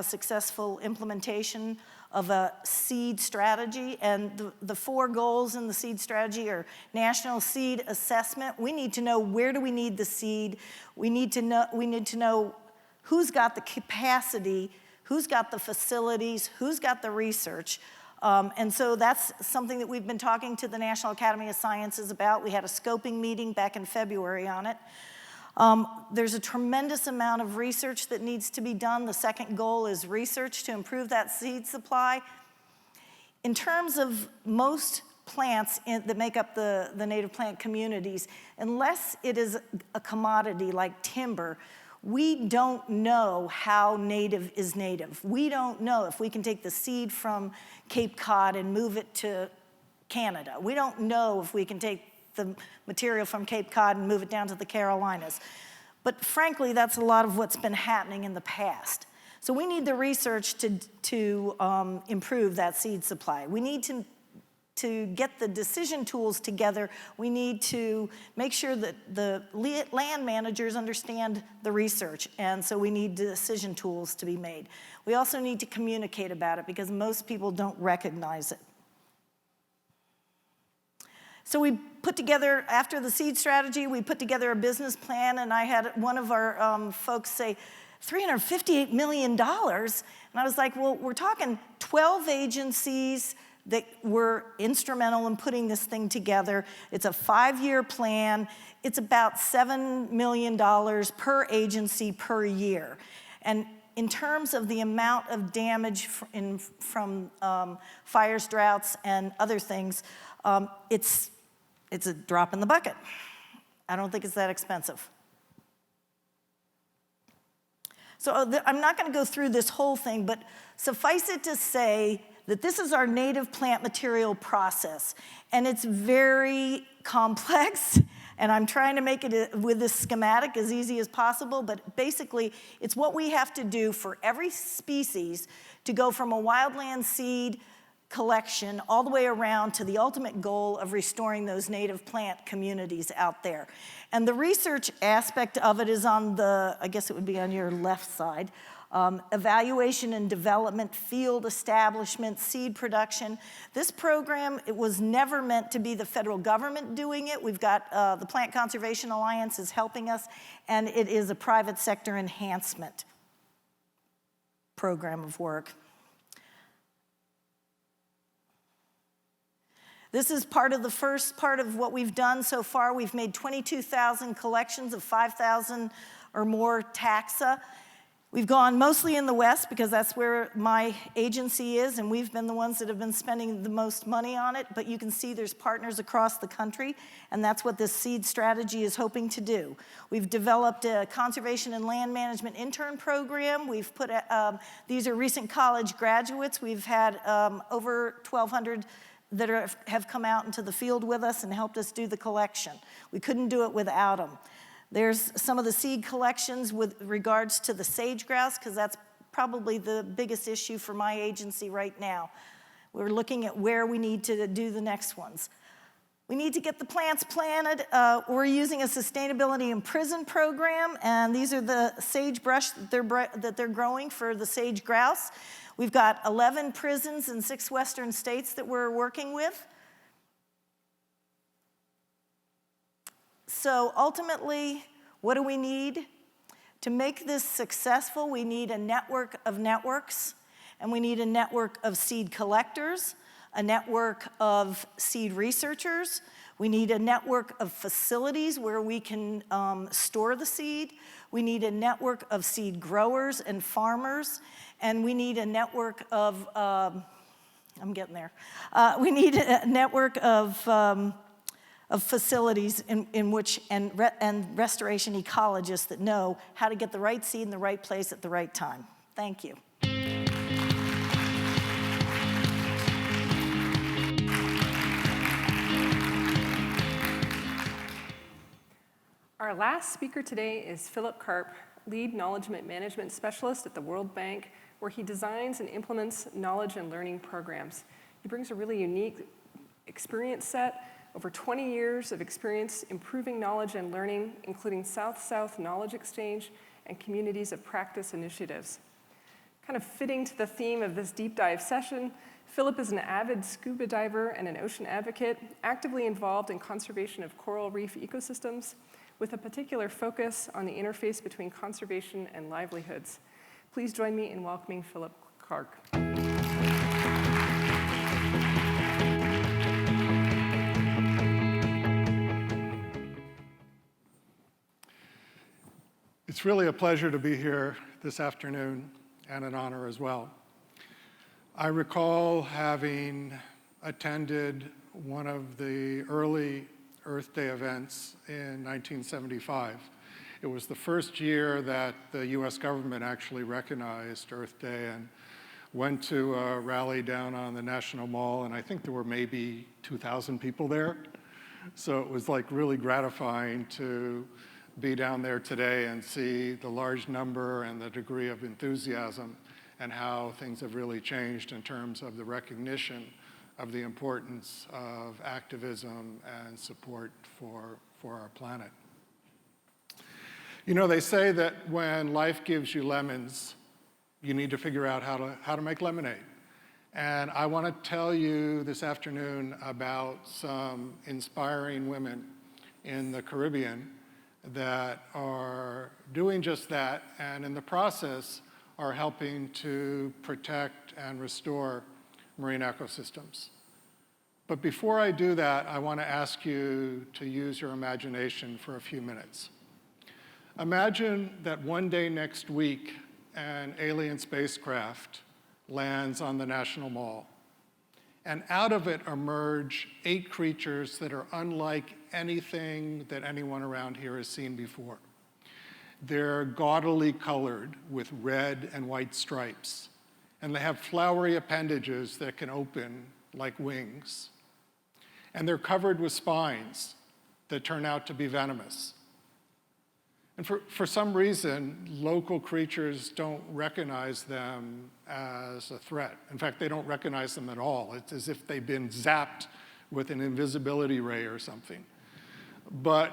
successful implementation of a seed strategy. And the 4 goals in the seed strategy are national seed assessment. We need to know, where do we need the seed? We need to know who's got the capacity, who's got the facilities, who's got the research. And so that's something that we've been talking to the National Academy of Sciences about. We had a scoping meeting back in February on it. There's a tremendous amount of research that needs to be done. The second goal is research to improve that seed supply. In terms of most plants that make up the native plant communities, unless it is a commodity like timber, we don't know how native is native. We don't know if we can take the seed from Cape Cod and move it to Canada. We don't know if we can take the material from Cape Cod and move it down to the Carolinas. But frankly, that's a lot of what's been happening in the past. So we need the research to improve that seed supply. We need to to get the decision tools together, we need to make sure that the land managers understand the research, and so we need decision tools to be made. We also need to communicate about it because most people don't recognize it. So we put together, after the seed strategy, we put together a business plan, and I had one of our folks say, $358 million? And I was like, well, we're talking 12 agencies that were instrumental in putting this thing together. It's a 5-year plan. It's about $7 million per agency per year. And in terms of the amount of damage from fires, droughts, and other things, it's a drop in the bucket. I don't think it's that expensive. So I'm not going to go through this whole thing, but suffice it to say that this is our native plant material process, and it's very complex, and I'm trying to make it with this schematic as easy as possible, but basically it's what we have to do for every species to go from a wildland seed collection all the way around to the ultimate goal of restoring those native plant communities out there. And the research aspect of it is on the, I guess it would be on your left side, evaluation and development, field establishment, seed production. This program, it was never meant to be the federal government doing it. We've got the Plant Conservation Alliance is helping us, and it is a private sector enhancement program of work. This is part of the first part of what we've done so far. We've made 22,000 collections of 5,000 or more taxa. We've gone mostly in the West because that's where my agency is, and we've been the ones that have been spending the most money on it, but you can see there's partners across the country, and that's what this seed strategy is hoping to do. We've developed a conservation and land management intern program. We've put, these are recent college graduates. We've had over 1,200 that have come out into the field with us and helped us do the collection. We couldn't do it without them. There's some of the seed collections with regards to the sage-grouse, because that's probably the biggest issue for my agency right now. We're looking at where we need to do the next ones. We need to get the plants planted. We're using a sustainability in prison program, and these are the sagebrush that they're growing for the sage-grouse. We've got 11 prisons in 6 western states that we're working with. So ultimately, what do we need? To make this successful, we need a network of networks, and we need a network of seed collectors, a network of seed researchers. We need a network of facilities where we can store the seed. We need a network of seed growers and farmers, and we need a network of, I'm getting there. We need a network of facilities in which, and restoration ecologists that know how to get the right seed in the right place at the right time. Thank you. Our last speaker today is Philip Karp, Lead Knowledge Management Specialist at the World Bank, where he designs and implements knowledge and learning programs. He brings a really unique experience set, over 20 years of experience improving knowledge and learning, including South-South knowledge exchange and communities of practice initiatives. Kind of fitting to the theme of this deep dive session, Philip is an avid scuba diver and an ocean advocate, actively involved in conservation of coral reef ecosystems, with a particular focus on the interface between conservation and livelihoods. Please join me in welcoming Philip Karp. It's really a pleasure to be here this afternoon, and an honor as well. I recall having attended one of the early Earth Day events in 1975. It was the first year that the US government actually recognized Earth Day, and went to a rally down on the National Mall, and I think there were maybe 2,000 people there. So it was like really gratifying to be down there today and see the large number and the degree of enthusiasm and how things have really changed in terms of the recognition of the importance of activism and support for our planet. You know, they say that when life gives you lemons, you need to figure out how to make lemonade. And I want to tell you this afternoon about some inspiring women in the Caribbean that are doing just that, and in the process are helping to protect and restore marine ecosystems. But before I do that, I want to ask you to use your imagination for a few minutes. Imagine that one day next week, an alien spacecraft lands on the National Mall, and out of it emerge 8 creatures that are unlike anything that anyone around here has seen before. They're gaudily colored with red and white stripes, and they have flowery appendages that can open like wings. And they're covered with spines that turn out to be venomous. And for some reason, local creatures don't recognize them as a threat. In fact, they don't recognize them at all. It's as if they've been zapped with an invisibility ray or something. But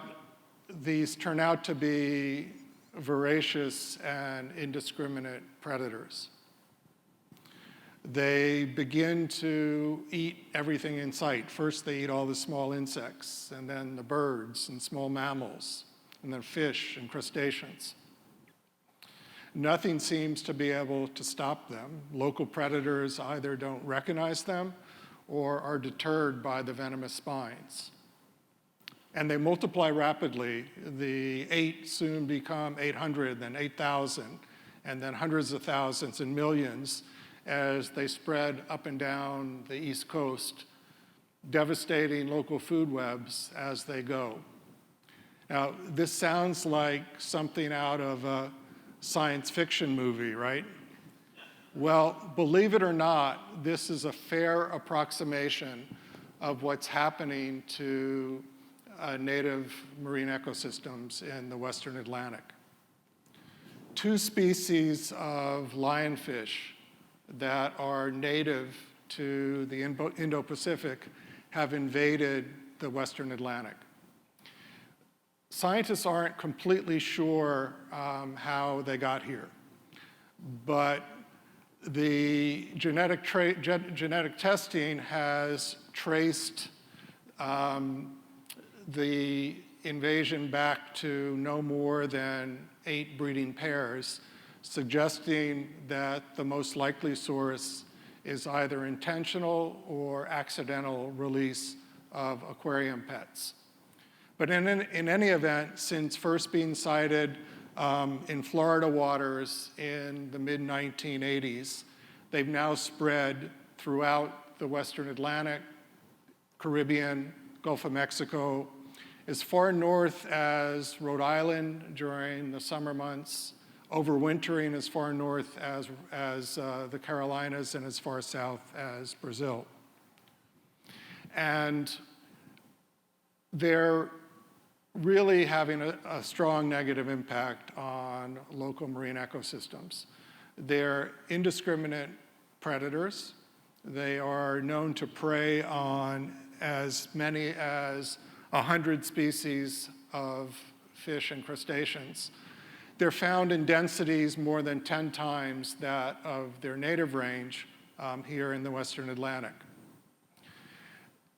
these turn out to be voracious and indiscriminate predators. They begin to eat everything in sight. First, they eat all the small insects, and then the birds and small mammals, and then fish and crustaceans. Nothing seems to be able to stop them. Local predators either don't recognize them or are deterred by the venomous spines. And they multiply rapidly. The 8 soon become 800, then 8,000, and then hundreds of thousands and millions as they spread up and down the East Coast, devastating local food webs as they go. Now, this sounds like something out of a science fiction movie, right? Well, believe it or not, this is a fair approximation of what's happening to native marine ecosystems in the Western Atlantic. 2 species of lionfish that are native to the Indo-Pacific have invaded the Western Atlantic. Scientists aren't completely sure how they got here, but the genetic testing has traced the invasion back to no more than 8 breeding pairs, suggesting that the most likely source is either intentional or accidental release of aquarium pets. But in any event, since first being sighted in Florida waters in the mid-1980s, they've now spread throughout the Western Atlantic, Caribbean, Gulf of Mexico, as far north as Rhode Island during the summer months, overwintering as far north as the Carolinas and as far south as Brazil. And they're really having a strong negative impact on local marine ecosystems. They're indiscriminate predators. They are known to prey on as many as 100 species of fish and crustaceans. They're found in densities more than 10 times that of their native range here in the Western Atlantic.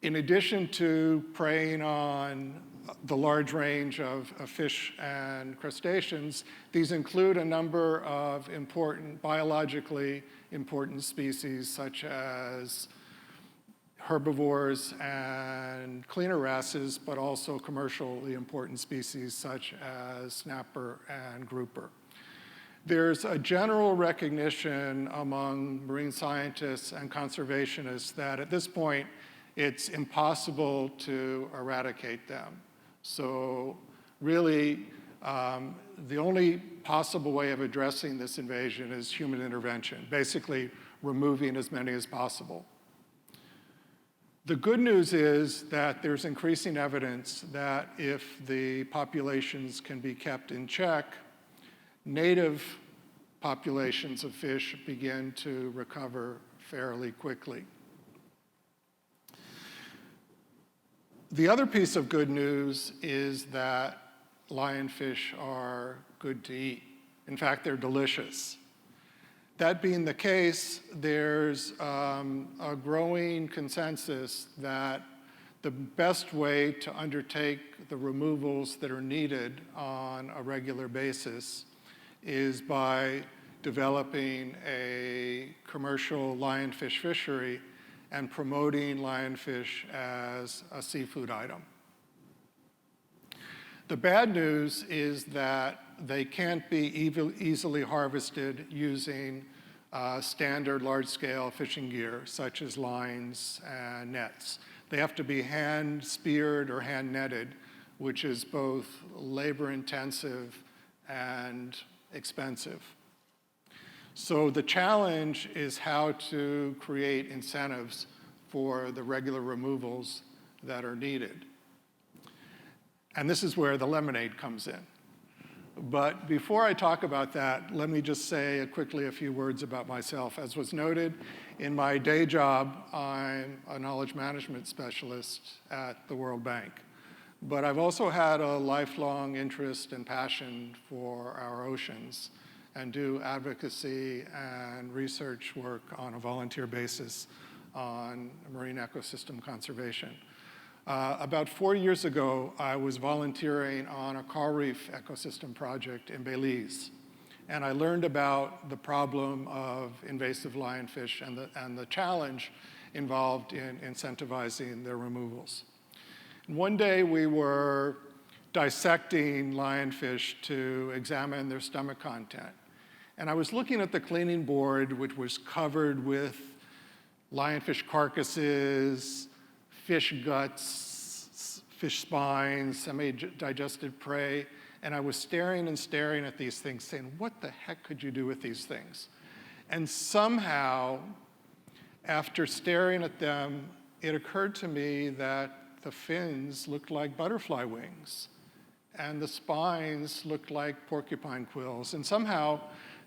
In addition to preying on the large range of fish and crustaceans, these include a number of biologically important species such as herbivores and cleaner wrasses, but also commercially important species such as snapper and grouper. There's a general recognition among marine scientists and conservationists that at this point, it's impossible to eradicate them. So really, the only possible way of addressing this invasion is human intervention, basically removing as many as possible. The good news is that there's increasing evidence that if the populations can be kept in check, native populations of fish begin to recover fairly quickly. The other piece of good news is that lionfish are good to eat. In fact, they're delicious. That being the case, there's a growing consensus that the best way to undertake the removals that are needed on a regular basis is by developing a commercial lionfish fishery and promoting lionfish as a seafood item. The bad news is that they can't be easily harvested using standard large-scale fishing gear, such as lines and nets. They have to be hand-speared or hand-netted, which is both labor-intensive and expensive. So the challenge is how to create incentives for the regular removals that are needed. And this is where the lemonade comes in. But before I talk about that, let me just say quickly a few words about myself. As was noted, in my day job, I'm a knowledge management specialist at the World Bank. But I've also had a lifelong interest and passion for our oceans and do advocacy and research work on a volunteer basis on marine ecosystem conservation. About 4 years ago, I was volunteering on a coral reef ecosystem project in Belize. And I learned about the problem of invasive lionfish and the challenge involved in incentivizing their removals. And one day we were dissecting lionfish to examine their stomach content. And I was looking at the cleaning board, which was covered with lionfish carcasses, fish guts, fish spines, semi-digested prey, and I was staring and staring at these things, saying, what the heck could you do with these things? And somehow, after staring at them, it occurred to me that the fins looked like butterfly wings, and the spines looked like porcupine quills, and somehow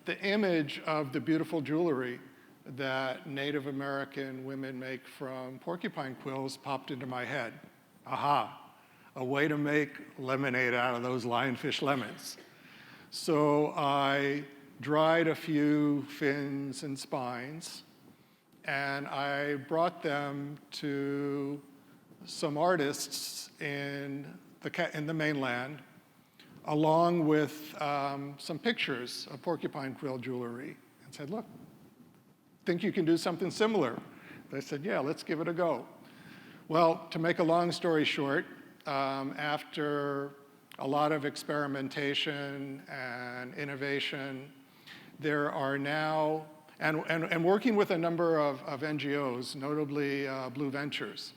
the image of the beautiful jewelry that Native American women make from porcupine quills popped into my head. Aha, a way to make lemonade out of those lionfish lemons. So I dried a few fins and spines, and I brought them to some artists in the mainland, along with some pictures of porcupine quill jewelry, and said, look, think you can do something similar? They said, yeah, let's give it a go. Well, to make a long story short, after a lot of experimentation and innovation, there are now, and working with a number of NGOs, notably Blue Ventures,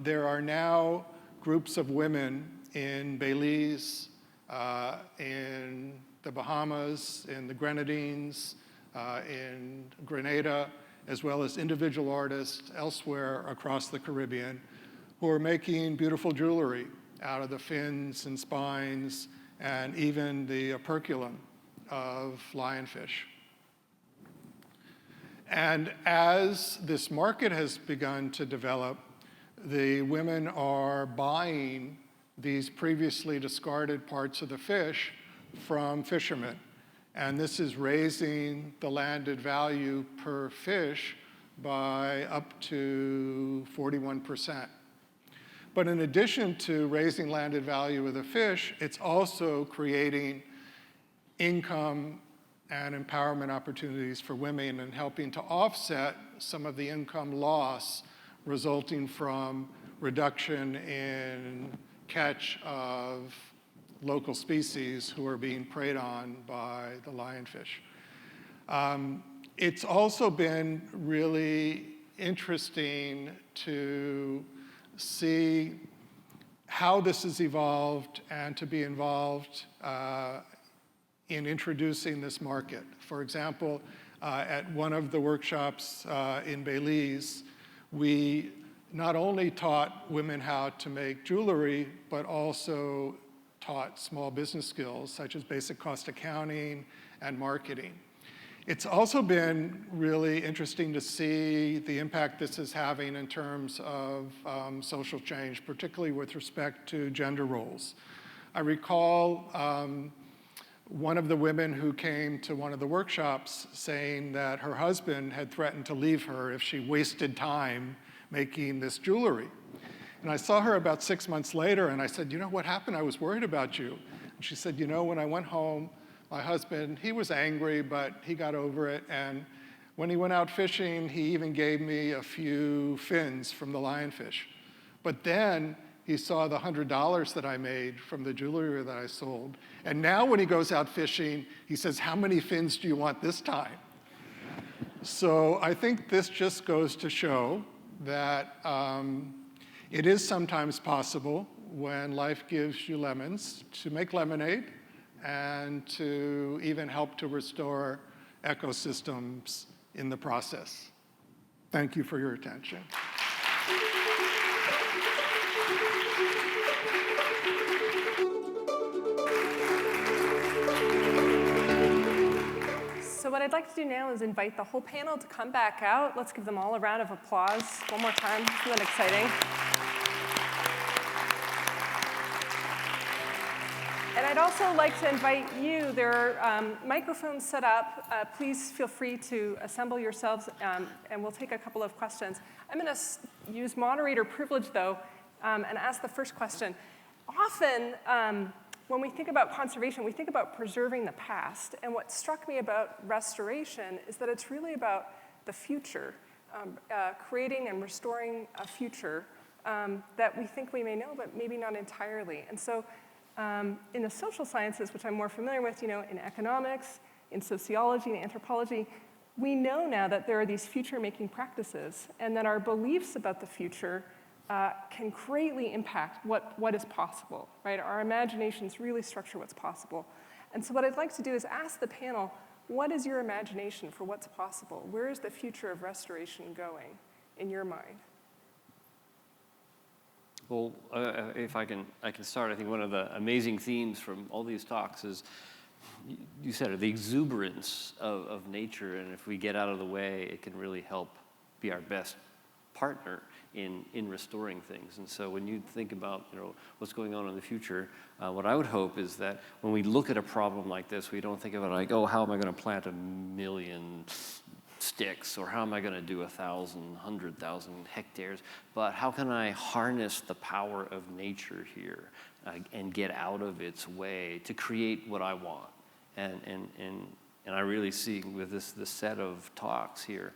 there are now groups of women in Belize, in the Bahamas, in the Grenadines, in Grenada, as well as individual artists elsewhere across the Caribbean who are making beautiful jewelry out of the fins and spines and even the operculum of lionfish. And as this market has begun to develop, the women are buying these previously discarded parts of the fish from fishermen. And this is raising the landed value per fish by up to 41%. But in addition to raising landed value of the fish, it's also creating income and empowerment opportunities for women and helping to offset some of the income loss resulting from reduction in catch of local species who are being preyed on by the lionfish. It's also been really interesting to see how this has evolved and to be involved in introducing this market. For example, at one of the workshops in Belize, we not only taught women how to make jewelry, but also taught small business skills such as basic cost accounting and marketing. It's also been really interesting to see the impact this is having in terms of social change, particularly with respect to gender roles. I recall one of the women who came to one of the workshops saying that her husband had threatened to leave her if she wasted time making this jewelry. And I saw her about 6 months later, and I said, you know, what happened? I was worried about you. And she said, you know, when I went home, my husband, he was angry, but he got over it. And when he went out fishing, he even gave me a few fins from the lionfish. But then he saw the $100 that I made from the jewelry that I sold. And now when he goes out fishing, he says, how many fins do you want this time? So I think this just goes to show that it is sometimes possible when life gives you lemons to make lemonade and to even help to restore ecosystems in the process. Thank you for your attention. So what I'd like to do now is invite the whole panel to come back out. Let's give them all a round of applause one more time. Isn't that exciting? And I'd also like to invite you, there are microphones set up. Please feel free to assemble yourselves, and we'll take a couple of questions. I'm going to use moderator privilege, though, and ask the first question. Often, when we think about conservation, we think about preserving the past. And what struck me about restoration is that it's really about the future, creating and restoring a future that we think we may know, but maybe not entirely. And so in the social sciences, which I'm more familiar with, you know, in economics, in sociology, and anthropology, we know now that there are these future-making practices, and that our beliefs about the future can greatly impact what is possible, right? Our imaginations really structure what's possible. And so what I'd like to do is ask the panel, what is your imagination for what's possible? Where is the future of restoration going in your mind? Well, if I can start, I think one of the amazing themes from all these talks is, you said it, the exuberance of nature, and if we get out of the way, it can really help be our best partner in restoring things. And so when you think about, you know, what's going on in the future, what I would hope is that when we look at a problem like this, we don't think of it like, oh, how am I going to plant 1 million sticks, or how am I going to do 1,000, 100,000 hectares, but how can I harness the power of nature here and get out of its way to create what I want? And I really see with this set of talks here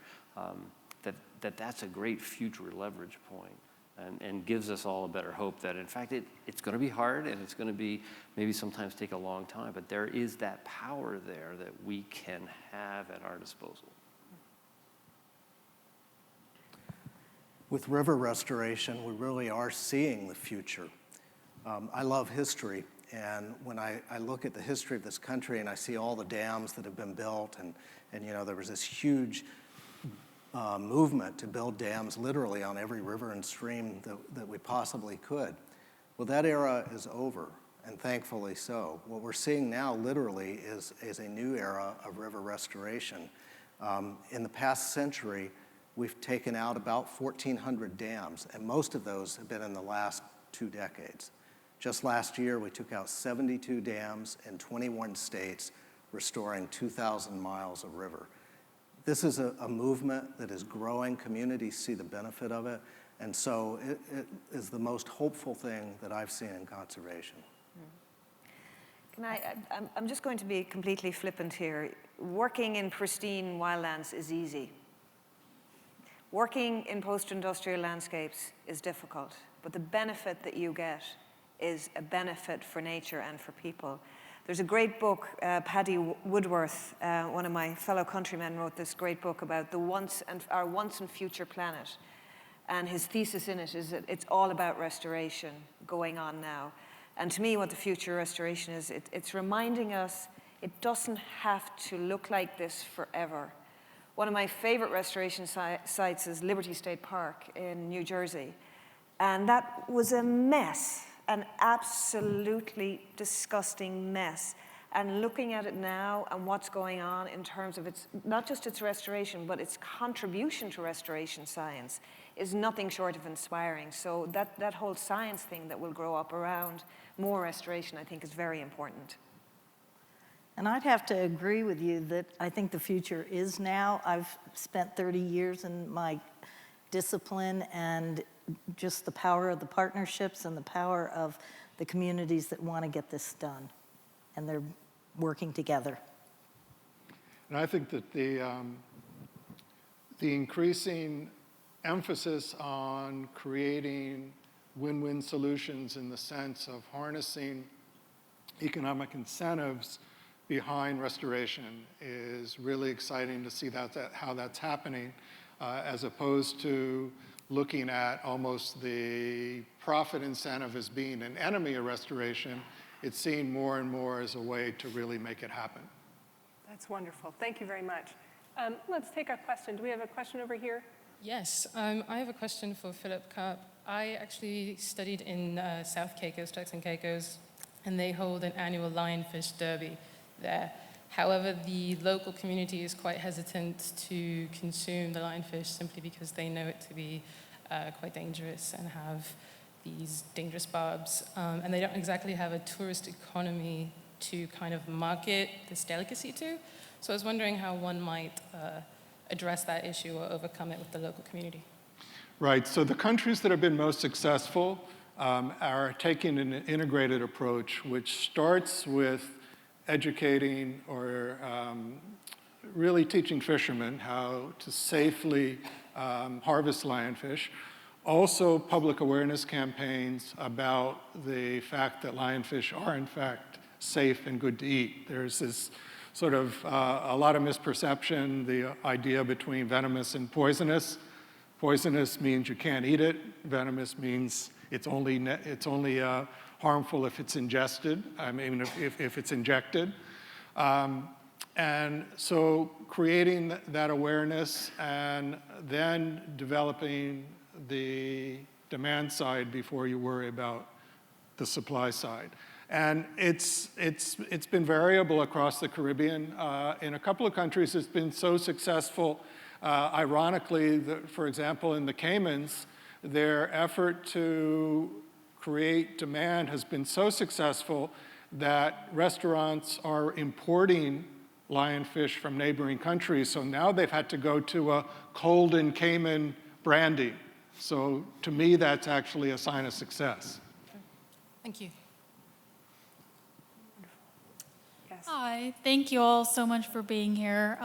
that's a great future leverage point, and gives us all a better hope that, in fact, it's going to be hard, and it's going to be maybe sometimes take a long time, but there is that power there that we can have at our disposal. With river restoration, we really are seeing the future. I love history, and when I look at the history of this country and I see all the dams that have been built, and you know, there was this huge movement to build dams literally on every river and stream that we possibly could. Well, that era is over, and thankfully so. What we're seeing now literally is a new era of river restoration. In the past century, we've taken out about 1,400 dams, and most of those have been in the last 2 decades. Just last year, we took out 72 dams in 21 states, restoring 2,000 miles of river. This is a movement that is growing. Communities see the benefit of it, and so it is the most hopeful thing that I've seen in conservation. I'm just going to be completely flippant here. Working in pristine wildlands is easy. Working in post-industrial landscapes is difficult, but the benefit that you get is a benefit for nature and for people. There's a great book, Paddy Woodworth, one of my fellow countrymen, wrote this great book about our once and future planet. And his thesis in it is that it's all about restoration going on now. And to me, what the future restoration is, it's reminding us it doesn't have to look like this forever. One of my favorite restoration sites is Liberty State Park in New Jersey. And that was a mess, an absolutely disgusting mess. and looking at it now and what's going on in terms of its, not just its restoration, but its contribution to restoration science is nothing short of inspiring. So that whole science thing that will grow up around more restoration, I think, is very important. And I'd have to agree with you that I think the future is now. I've spent 30 years in my discipline, and just the power of the partnerships and the power of the communities that want to get this done. And they're working together. And I think that the increasing emphasis on creating win-win solutions in the sense of harnessing economic incentives behind restoration is really exciting to see how that's happening, as opposed to looking at almost the profit incentive as being an enemy of restoration. It's seen more and more as a way to really make it happen. That's wonderful. Thank you very much. Let's take a question. Do we have a question over here? Yes, I have a question for Philip Karp. I actually studied in South Caicos, Turks and Caicos, and they hold an annual lionfish derby there. However, the local community is quite hesitant to consume the lionfish simply because they know it to be quite dangerous and have these dangerous barbs. And they don't exactly have a tourist economy to kind of market this delicacy to. So I was wondering how one might address that issue or overcome it with the local community. Right, so the countries that have been most successful are taking an integrated approach, which starts with educating or really teaching fishermen how to safely harvest lionfish. Also, public awareness campaigns about the fact that lionfish are in fact safe and good to eat. There's this sort of a lot of misperception, the idea between venomous and poisonous. Poisonous means you can't eat it. Venomous means it's only harmful if it's ingested. I mean, if it's injected. And so creating that awareness and then developing the demand side before you worry about the supply side. And it's been variable across the Caribbean. In a couple of countries, it's been so successful. Ironically, for example, in the Caymans, their effort to create demand has been so successful that restaurants are importing lionfish from neighboring countries. So now they've had to go to a cold and Cayman branding. So to me, that's actually a sign of success. Thank you. Yes. Hi, thank you all so much for being here.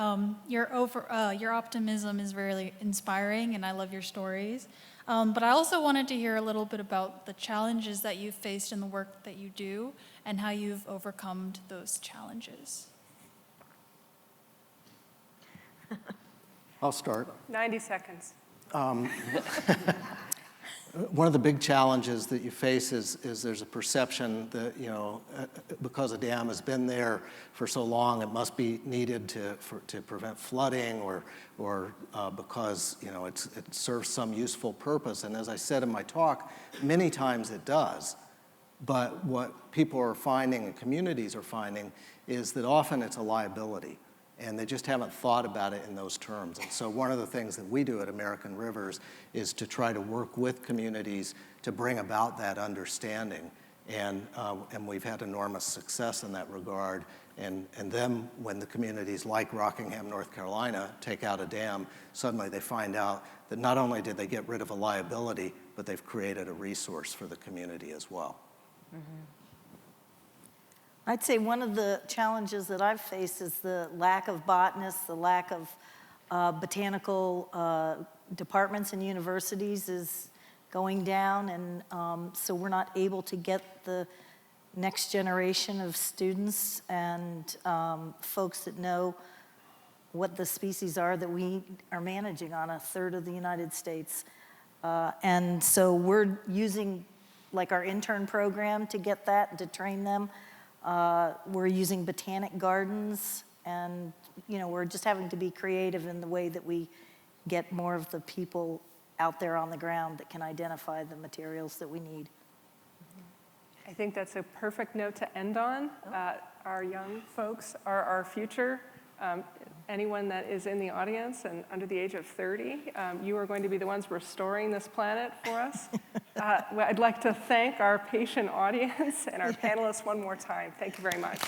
Your optimism is really inspiring, and I love your stories. But I also wanted to hear a little bit about the challenges that you've faced in the work that you do and how you've overcome those challenges. I'll start. 90 seconds. One of the big challenges that you face is there's a perception that, because a dam has been there for so long, it must be needed to prevent flooding or because, it serves some useful purpose. And as I said in my talk, many times it does. But what people are finding and communities are finding is that often it's a liability. And they just haven't thought about it in those terms. And so one of the things that we do at American Rivers is to try to work with communities to bring about that understanding. And we've had enormous success in that regard. And then when the communities like Rockingham, North Carolina, take out a dam, suddenly they find out that not only did they get rid of a liability, but they've created a resource for the community as well. Mm-hmm. I'd say one of the challenges that I've faced is the lack of botanists, the lack of botanical departments in universities is going down, and so we're not able to get the next generation of students and folks that know what the species are that we are managing on a third of the United States. And so we're using like our intern program to get that and to train them. We're using botanic gardens, and we're just having to be creative in the way that we get more of the people out there on the ground that can identify the materials that we need. I think that's a perfect note to end on. Our young folks are our future. Anyone that is in the audience and under the age of 30, you are going to be the ones restoring this planet for us. I'd like to thank our patient audience and our panelists one more time. Thank you very much.